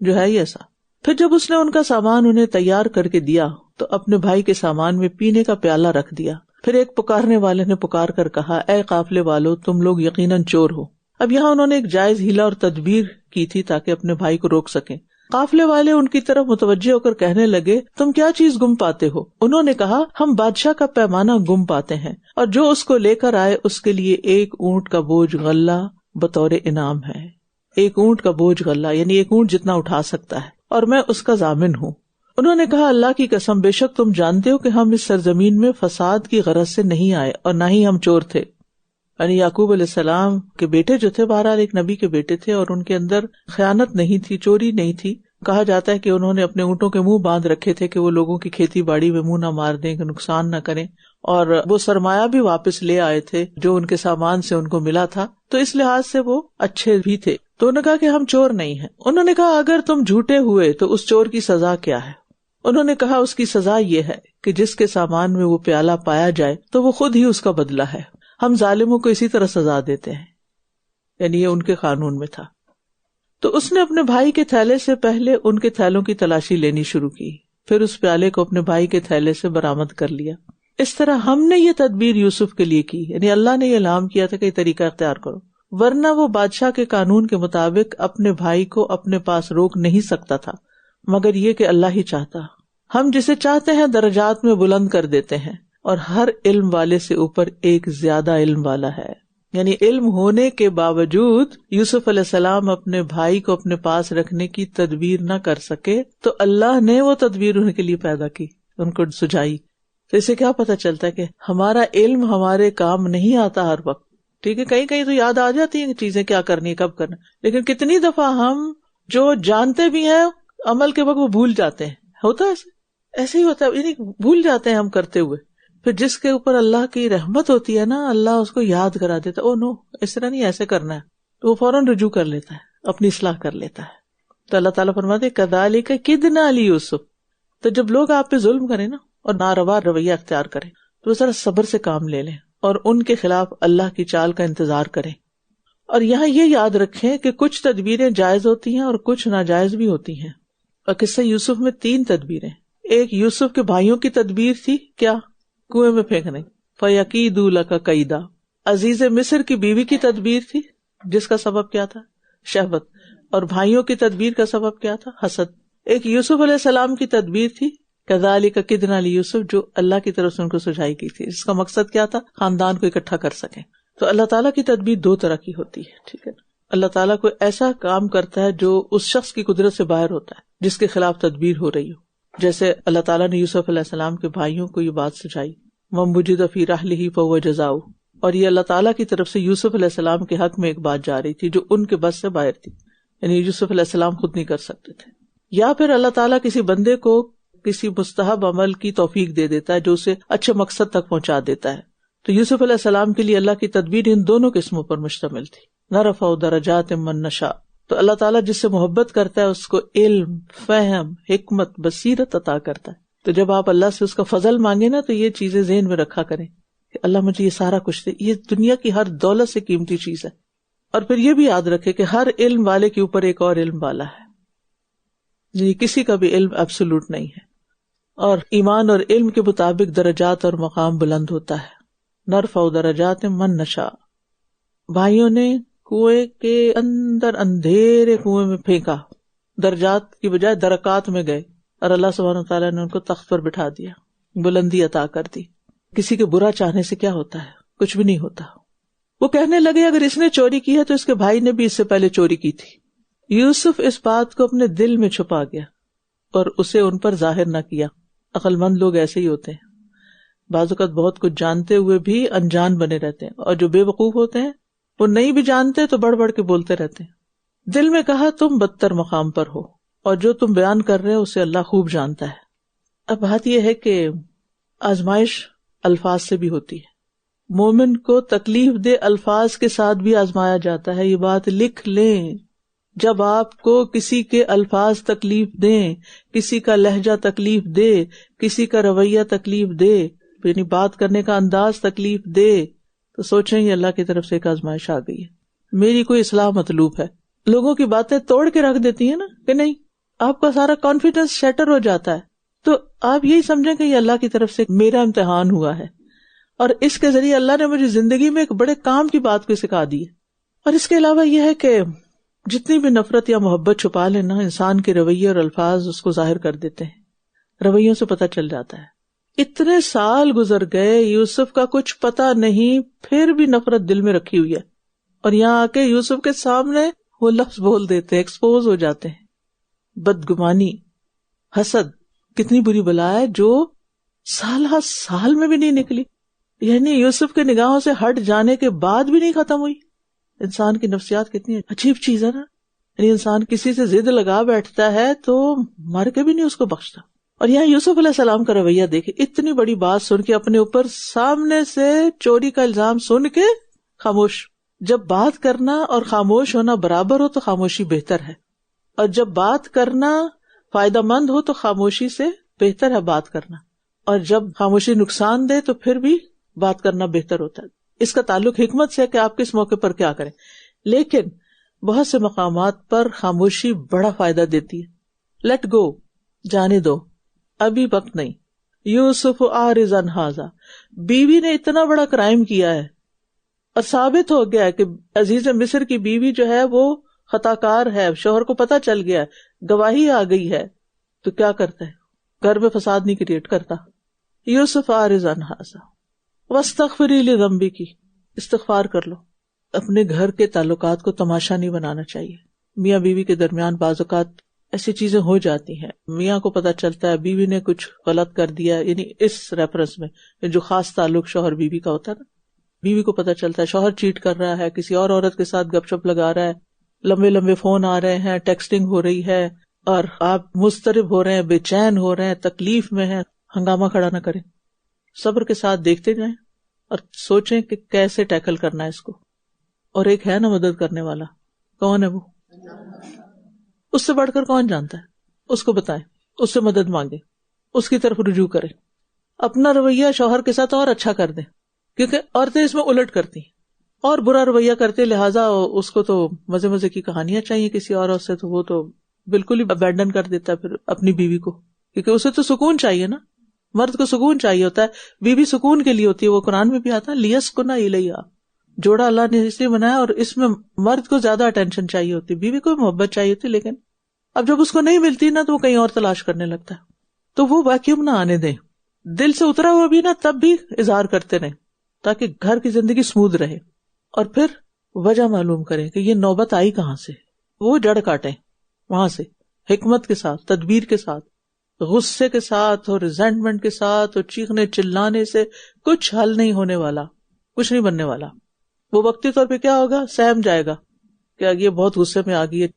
جو ہے ہی ایسا. پھر جب اس نے ان کا سامان انہیں تیار کر کے دیا تو اپنے بھائی کے سامان میں پینے کا پیالہ رکھ دیا. پھر ایک پکارنے والے نے پکار کر کہا، اے قافلے والو، تم لوگ یقیناً چور ہو. اب یہاں انہوں نے ایک جائز ہیلا اور تدبیر کی تھی تاکہ اپنے بھائی کو روک سکیں. قافلے والے ان کی طرف متوجہ ہو کر کہنے لگے، تم کیا چیز گم پاتے ہو؟ انہوں نے کہا، ہم بادشاہ کا پیمانہ گم پاتے ہیں، اور جو اس کو لے کر آئے اس کے لیے ایک اونٹ کا بوجھ غلہ بطور انعام ہے. ایک اونٹ کا بوجھ غلہ یعنی ایک اونٹ جتنا اٹھا سکتا ہے، اور میں اس کا ضامن ہوں. انہوں نے کہا، اللہ کی قسم، بے شک تم جانتے ہو کہ ہم اس سرزمین میں فساد کی غرض سے نہیں آئے اور نہ ہی ہم چور تھے. یعنی یعقوب علیہ السلام کے بیٹے جو تھے بہرحال ایک نبی کے بیٹے تھے اور ان کے اندر خیانت نہیں تھی، چوری نہیں تھی. کہا جاتا ہے کہ انہوں نے اپنے اونٹوں کے منہ باندھ رکھے تھے کہ وہ لوگوں کی کھیتی باڑی میں منہ نہ مار دیں، کہ نقصان نہ کریں، اور وہ سرمایہ بھی واپس لے آئے تھے جو ان کے سامان سے ان کو ملا تھا، تو اس لحاظ سے وہ اچھے بھی تھے. تو انہوں نے کہا کہ ہم چور نہیں ہیں. انہوں نے کہا، اگر تم جھوٹے ہوئے تو اس چور کی سزا کیا ہے؟ انہوں نے کہا، اس کی سزا یہ ہے کہ جس کے سامان میں وہ پیالہ پایا جائے تو وہ خود ہی اس کا بدلہ ہے. ہم ظالموں کو اسی طرح سزا دیتے ہیں. یعنی یہ ان کے قانون میں تھا. تو اس نے اپنے بھائی کے تھیلے سے پہلے ان کے تھیلوں کی تلاشی لینی شروع کی، پھر اس پیالے کو اپنے بھائی کے تھیلے سے برآمد کر لیا. اس طرح ہم نے یہ تدبیر یوسف کے لیے کی، یعنی اللہ نے یہ اعلان کیا تھا کہ یہ طریقہ اختیار کرو، ورنہ وہ بادشاہ کے قانون کے مطابق اپنے بھائی کو اپنے پاس روک نہیں سکتا تھا، مگر یہ کہ اللہ ہی چاہتا. ہم جسے چاہتے ہیں درجات میں بلند کر دیتے ہیں، اور ہر علم والے سے اوپر ایک زیادہ علم والا ہے. یعنی علم ہونے کے باوجود یوسف علیہ السلام اپنے بھائی کو اپنے پاس رکھنے کی تدبیر نہ کر سکے تو اللہ نے وہ تدبیر ان کے لیے پیدا کی، ان کو سجائی. تو اسے کیا پتہ چلتا ہے کہ ہمارا علم ہمارے کام نہیں آتا ہر وقت. ٹھیک ہے، کہیں کہیں تو یاد آ جاتی ہیں چیزیں کیا کرنی ہے، کب کرنا، لیکن کتنی دفعہ ہم جو جانتے بھی ہیں عمل کے وقت وہ بھول جاتے ہیں. ہوتا ہے ایسے ہی ہوتا ہے، یعنی بھول جاتے ہیں ہم کرتے ہوئے. پھر جس کے اوپر اللہ کی رحمت ہوتی ہے نا، اللہ اس کو یاد کرا دیتا، او نو اس طرح نہیں، ایسے کرنا ہے، تو وہ فوراً رجوع کر لیتا ہے، اپنی اصلاح کر لیتا ہے. تو اللہ تعالیٰ فرماتے کذالک کدنا لیوسف. تو جب لوگ آپ پہ ظلم کریں نا اور ناروا رویہ اختیار کریں تو وہ ذرا صبر سے کام لے لیں اور ان کے خلاف اللہ کی چال کا انتظار کریں. اور یہاں یہ یاد رکھیں کہ کچھ تدبیریں جائز ہوتی ہیں اور کچھ ناجائز بھی ہوتی ہیں. اور قصہ یوسف میں 3 تدبیریں. ایک یوسف کے بھائیوں کی تدبیر تھی، کیا؟ کنویں میں پھینکنے، فَيَكِيدُوا لَكَ كَيْدًا. عزیز مصر کی بیوی کی تدبیر تھی جس کا سبب کیا تھا؟ شہوت. اور بھائیوں کی تدبیر کا سبب کیا تھا؟ حسد. ایک یوسف علیہ السلام کی تدبیر تھی کذالک کدنا لیوسف، جو اللہ کی طرف سے ان کو سجائی کی تھی، اس کا مقصد کیا تھا؟ خاندان کو اکٹھا کر سکیں. تو اللہ تعالیٰ کی تدبیر 2 طرح کی ہوتی ہے. ٹھیک ہے، اللہ تعالیٰ کوئی ایسا کام کرتا ہے جو اس شخص کی قدرت سے باہر ہوتا ہے جس کے خلاف تدبیر ہو رہی ہو. جیسے اللہ تعالیٰ نے یوسف علیہ السلام کے بھائیوں کو یہ بات سجائی، مَن وُجِدَ فِی رَحْلِهِ فَهُوَ جَزَاؤُهُ. اور یہ اللہ تعالیٰ کی طرف سے یوسف علیہ السلام کے حق میں ایک بات جا رہی تھی جو ان کے بس سے باہر تھی، یعنی یوسف علیہ السلام خود نہیں کر سکتے تھے. یا پھر اللہ تعالیٰ کسی بندے کو کسی مستحب عمل کی توفیق دے دیتا ہے جو اسے اچھے مقصد تک پہنچا دیتا ہے. تو یوسف علیہ السلام کے لیے اللہ کی تدبیر ان دونوں قسموں پر مشتمل تھی. نَرْفَعُ دَرَجَاتٍ مَن نَشَاءُ. تو اللہ تعالیٰ جس سے محبت کرتا ہے اس کو علم، فہم، حکمت، بصیرت عطا کرتا ہے. تو جب آپ اللہ سے اس کا فضل مانگے نا تو یہ چیزیں ذہن میں رکھا کریں کہ اللہ مجھے یہ سارا کچھ دے، یہ دنیا کی ہر دولت سے قیمتی چیز ہے. اور پھر یہ بھی یاد رکھے کہ ہر علم والے کے اوپر ایک اور علم والا ہے، یعنی کسی کا بھی علم ایبسولوٹ نہیں ہے. اور ایمان اور علم کے مطابق درجات اور مقام بلند ہوتا ہے. نرفع درجات من نشاء. بھائیوں نے کنویں کے اندر اندھیرے کنویں میں پھینکا، درجات کی بجائے درکات میں گئے، اور اللہ سبحانہ وتعالیٰ نے ان کو تخت پر بٹھا دیا، بلندی عطا کر دی. کسی کے برا چاہنے سے کیا ہوتا ہے؟ کچھ بھی نہیں ہوتا. وہ کہنے لگے اگر اس نے چوری کی ہے تو اس کے بھائی نے بھی اس سے پہلے چوری کی تھی، یوسف اس بات کو اپنے دل میں چھپا گیا اور اسے ان پر ظاہر نہ کیا. عقل مند لوگ ایسے ہی ہوتے ہیں، بعض اوقات بہت کچھ جانتے ہوئے بھی انجان بنے رہتے ہیں، اور جو بے وقوف ہوتے ہیں وہ نہیں بھی جانتے تو بڑھ بڑھ کے بولتے رہتے ہیں. دل میں کہا تم بدتر مقام پر ہو، اور جو تم بیان کر رہے ہو اسے اللہ خوب جانتا ہے. اب بات یہ ہے کہ آزمائش الفاظ سے بھی ہوتی ہے. مومن کو تکلیف دہ الفاظ کے ساتھ بھی آزمایا جاتا ہے. یہ بات لکھ لیں، جب آپ کو کسی کے الفاظ تکلیف دیں، کسی کا لہجہ تکلیف دے، کسی کا رویہ تکلیف دے، یعنی بات کرنے کا انداز تکلیف دے، تو سوچیں یہ اللہ کی طرف سے ایک آزمائش آ گئی ہے، میری کوئی اصلاح مطلوب ہے. لوگوں کی باتیں توڑ کے رکھ دیتی ہیں نا کہ نہیں، آپ کا سارا کانفیڈنس شیٹر ہو جاتا ہے. تو آپ یہی سمجھیں کہ یہ اللہ کی طرف سے میرا امتحان ہوا ہے، اور اس کے ذریعے اللہ نے مجھے زندگی میں ایک بڑے کام کی بات کو سکھا دی ہے. اور اس کے علاوہ یہ ہے کہ جتنی بھی نفرت یا محبت چھپا لینا، انسان کے رویے اور الفاظ اس کو ظاہر کر دیتے ہیں. رویوں سے پتہ چل جاتا ہے. اتنے سال گزر گئے، یوسف کا کچھ پتہ نہیں، پھر بھی نفرت دل میں رکھی ہوئی ہے، اور یہاں آ کے یوسف کے سامنے وہ لفظ بول دیتے ہیں، ایکسپوز ہو جاتے ہیں. بدگمانی، حسد، کتنی بری بلا ہے جو سال میں بھی نہیں نکلی، یعنی یوسف کے نگاہوں سے ہٹ جانے کے بعد بھی نہیں ختم ہوئی. انسان کی نفسیات کتنی عجیب چیز ہے نا، یعنی انسان کسی سے ضد لگا بیٹھتا ہے تو مر کے بھی نہیں اس کو بخشتا. اور یہاں یوسف علیہ السلام کا رویہ دیکھیں، اتنی بڑی بات سن کے اپنے اوپر سامنے سے چوری کا الزام سن کے خاموش. جب بات کرنا اور خاموش ہونا برابر ہو تو خاموشی بہتر ہے، اور جب بات کرنا فائدہ مند ہو تو خاموشی سے بہتر ہے بات کرنا، اور جب خاموشی نقصان دے تو پھر بھی بات کرنا بہتر ہوتا ہے. اس کا تعلق حکمت سے ہے کہ آپ کس موقع پر کیا کریں. لیکن بہت سے مقامات پر خاموشی بڑا فائدہ دیتی ہے. لیٹ گو، جانے دو، ابھی وقت نہیں. یوسف عارض عن ھذا، بیوی نے اتنا بڑا کرائم کیا ہے اور ثابت ہو گیا ہے کہ عزیز مصر کی بیوی جو ہے وہ خطا کار ہے، شوہر کو پتہ چل گیا ہے، گواہی آ گئی ہے، تو کیا کرتا ہے؟ گھر میں فساد نہیں کریٹ کرتا. یوسف عارض عن ھذا واستغفری لذنبک، استغفار کر لو. اپنے گھر کے تعلقات کو تماشا نہیں بنانا چاہیے. میاں بیوی کے درمیان بعض اوقات ایسی چیزیں ہو جاتی ہیں، میاں کو پتہ چلتا ہے بیوی نے کچھ غلط کر دیا، یعنی اس ریفرنس میں جو خاص تعلق شوہر بیوی کا ہوتا ہے نا، بیوی کو پتہ چلتا ہے شوہر چیٹ کر رہا ہے، کسی اور عورت کے ساتھ گپ شپ لگا رہا ہے، لمبے لمبے فون آ رہے ہیں، ٹیکسٹنگ ہو رہی ہے، اور آپ مضطرب ہو رہے ہیں، بے چین ہو رہے ہیں، تکلیف میں ہیں. ہنگامہ کھڑا نہ کریں، صبر کے ساتھ دیکھتے جائیں اور سوچیں کہ کیسے ٹیکل کرنا ہے اس کو. اور ایک ہے نا مدد کرنے والا، کون ہے وہ؟ اس سے بڑھ کر کون جانتا ہے؟ اس کو بتائیں، اس سے مدد مانگیں، اس کی طرف رجوع کریں. اپنا رویہ شوہر کے ساتھ اور اچھا کر دیں، کیونکہ عورتیں اس میں الٹ کرتی ہیں اور برا رویہ کرتے، لہٰذا اس کو تو مزے مزے کی کہانیاں چاہیے کسی اور سے، تو وہ تو بالکل ہی ابینڈن کر دیتا ہے پھر اپنی بیوی کو، کیونکہ اسے تو سکون چاہیے نا. مرد کو سکون چاہیے ہوتا ہے، بیوی سکون کے لیے ہوتی ہے. وہ قرآن میں بھی آتا ہے لیسکن الیہا، جوڑا اللہ نے اس لیے بنایا، اور اس میں مرد کو زیادہ اٹینشن چاہیے ہوتی، بیوی کو محبت چاہیے ہوتی. لیکن اب جب اس کو نہیں ملتی نا تو وہ کہیں اور تلاش کرنے لگتا ہے. تو وہ ویکیوم نہ آنے دیں، دل سے اترا ہوا بھی نا تب بھی اظہار کرتے رہیں تاکہ گھر کی زندگی سموتھ رہے. اور پھر وجہ معلوم کریں کہ یہ نوبت آئی کہاں سے، وہ جڑ کاٹیں وہاں سے، حکمت کے ساتھ، تدبیر کے ساتھ. غصے کے ساتھ اور ریزنٹمنٹ کے ساتھ اور چیخنے چلانے سے کچھ حل نہیں ہونے والا، کچھ نہیں بننے والا. وہ وقتی طور پہ کیا ہوگا، سہم جائے گا کہ یہ بہت غصے میں آ گئی ہے،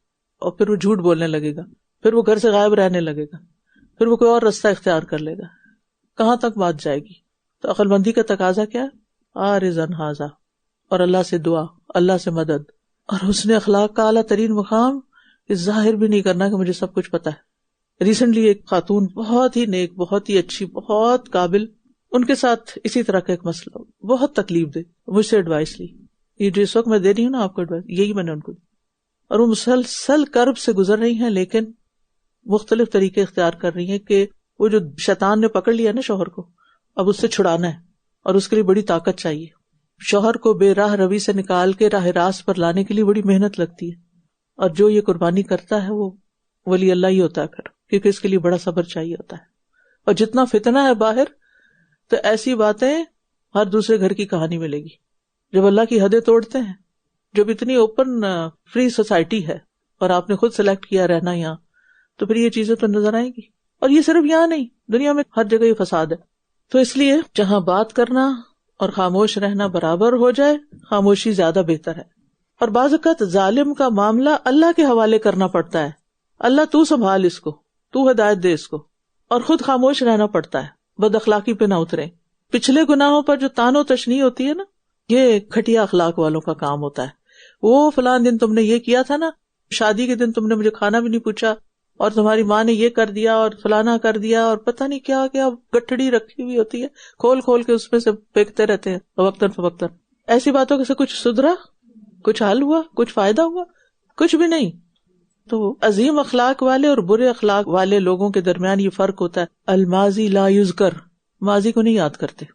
اور پھر وہ جھوٹ بولنے لگے گا، پھر وہ گھر سے غائب رہنے لگے گا، پھر وہ کوئی اور رستہ اختیار کر لے گا. کہاں تک بات جائے گی؟ تو عقل مندی کا تقاضا کیا ہے؟ عارض عن ھذا، اور اللہ سے دعا، اللہ سے مدد، اور حسن اخلاق کا اعلیٰ ترین مقام کہ ظاہر بھی نہیں کرنا کہ مجھے سب کچھ پتا ہے. ریسنٹلی ایک خاتون بہت ہی نیک، بہت ہی اچھی، بہت قابل، ان کے ساتھ اسی طرح کا ایک مسئلہ بہت تکلیف دے، مجھ سے ایڈوائس لی. یہ جو اس وقت میں دے رہی ہوں نا آپ کو ایڈوائس، یہی میں نے ان کو دی. اور وہ مسلسل کرب سے گزر رہی ہیں، لیکن مختلف طریقے اختیار کر رہی ہیں کہ وہ جو شیطان نے پکڑ لیا نا شوہر کو، اب اس سے چھڑانا ہے، اور اس کے لیے بڑی طاقت چاہیے. شوہر کو بے راہ روی سے نکال کے راہ راست پر لانے کے لیے بڑی محنت لگتی ہے، اور جو یہ قربانی کرتا ہے وہ ولی اللہ ہی ہوتا ہے پھر، کیونکہ اس کے لیے بڑا صبر چاہیے ہوتا ہے. اور جتنا فتنہ ہے باہر، تو ایسی باتیں ہر دوسرے گھر کی کہانی ملے گی. جب اللہ کی حدیں توڑتے ہیں، جب اتنی اوپن فری سوسائٹی ہے اور آپ نے خود سلیکٹ کیا رہنا یہاں، تو پھر یہ چیزیں تو نظر آئیں گی. اور یہ صرف یہاں نہیں، دنیا میں ہر جگہ یہ فساد ہے. تو اس لیے جہاں بات کرنا اور خاموش رہنا برابر ہو جائے، خاموشی زیادہ بہتر ہے. اور بعض اوقات ظالم کا معاملہ اللہ کے حوالے کرنا پڑتا ہے. اللہ تو سنبھال اس کو، تو ہدایت دے اس کو، اور خود خاموش رہنا پڑتا ہے، بد اخلاقی پہ نہ اترے. پچھلے گناہوں پر جو تان و تشنیع ہوتی ہے نا، یہ گھٹیا اخلاق والوں کا کام ہوتا ہے. وہ فلاں دن تم نے یہ کیا تھا نا، شادی کے دن تم نے مجھے کھانا بھی نہیں پوچھا، اور تمہاری ماں نے یہ کر دیا اور فلانا کر دیا، اور پتہ نہیں کیا کیا گٹھڑی رکھی ہوئی ہوتی ہے، کھول کھول کے اس میں سے پھینکتے رہتے ہیں وقتاً فوقتاً. ایسی باتوں سے کچھ سدھرا، کچھ حل ہوا، کچھ فائدہ ہوا؟ کچھ بھی نہیں. تو عظیم اخلاق والے اور برے اخلاق والے لوگوں کے درمیان یہ فرق ہوتا ہے. الماضی لا یذکر، ماضی کو نہیں یاد کرتے،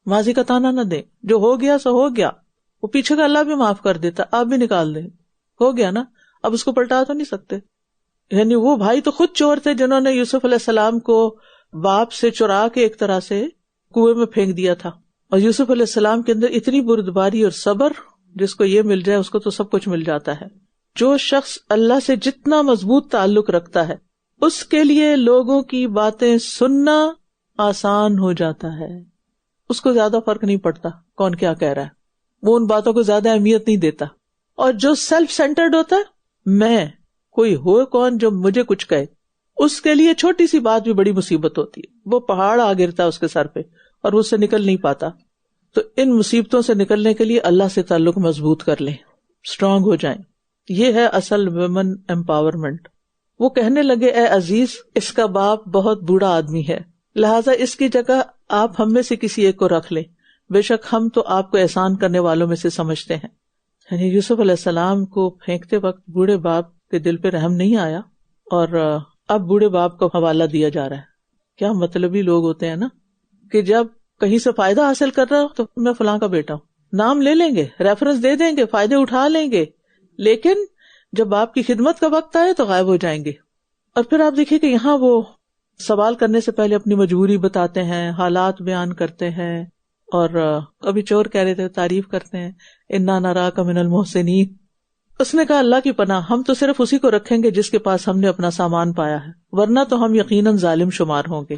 ماضی کا تانا نہ دیں. جو ہو گیا سو ہو گیا، وہ پیچھے کا اللہ بھی معاف کر دیتا، آپ بھی نکال دیں، ہو گیا نا، اب اس کو پلٹا تو نہیں سکتے. یعنی وہ بھائی تو خود چور تھے جنہوں نے یوسف علیہ السلام کو باپ سے چرا کے ایک طرح سے کنویں میں پھینک دیا تھا. اور یوسف علیہ السلام کے اندر اتنی بردباری اور صبر، جس کو یہ مل جائے اس کو تو سب کچھ مل جاتا ہے. جو شخص اللہ سے جتنا مضبوط تعلق رکھتا ہے، اس کے لیے لوگوں کی باتیں سننا آسان ہو جاتا ہے. اس کو زیادہ فرق نہیں پڑتا کون کیا کہہ رہا ہے، وہ ان باتوں کو زیادہ اہمیت نہیں دیتا. اور جو سیلف سینٹرڈ ہوتا ہے، میں کوئی ہو کون جو مجھے کچھ کہے، اس کے لیے چھوٹی سی بات بھی بڑی مصیبت ہوتی ہے. وہ پہاڑ آ گرتا ہے اس کے سر پہ اور اس سے نکل نہیں پاتا. تو ان مصیبتوں سے نکلنے کے لیے اللہ سے تعلق مضبوط کر لیں، اسٹرانگ ہو جائیں. یہ ہے اصل ویمن امپاورمنٹ. وہ کہنے لگے، اے عزیز، اس کا باپ بہت بوڑھا آدمی ہے، لہٰذا اس کی جگہ آپ ہم میں سے کسی ایک کو رکھ لیں، بے شک ہم تو آپ کو احسان کرنے والوں میں سے سمجھتے ہیں. یعنی یوسف علیہ السلام کو پھینکتے وقت بوڑھے باپ کے دل پہ رحم نہیں آیا، اور اب بوڑھے باپ کو حوالہ دیا جا رہا ہے. کیا مطلبی لوگ ہوتے ہیں نا، کہ جب کہیں سے فائدہ حاصل کر رہا ہو تو میں فلاں کا بیٹا ہوں، نام لے لیں گے، ریفرنس دے دیں گے، فائدے اٹھا لیں گے، لیکن جب آپ کی خدمت کا وقت آئے تو غائب ہو جائیں گے. اور پھر آپ دیکھیں کہ یہاں وہ سوال کرنے سے پہلے اپنی مجبوری بتاتے ہیں، حالات بیان کرتے ہیں، اور ابھی چور کہہ رہے تھے تعریف کرتے ہیں، انا نراک من المحسنین. اس نے کہا اللہ کی پناہ، ہم تو صرف اسی کو رکھیں گے جس کے پاس ہم نے اپنا سامان پایا ہے، ورنہ تو ہم یقیناً ظالم شمار ہوں گے.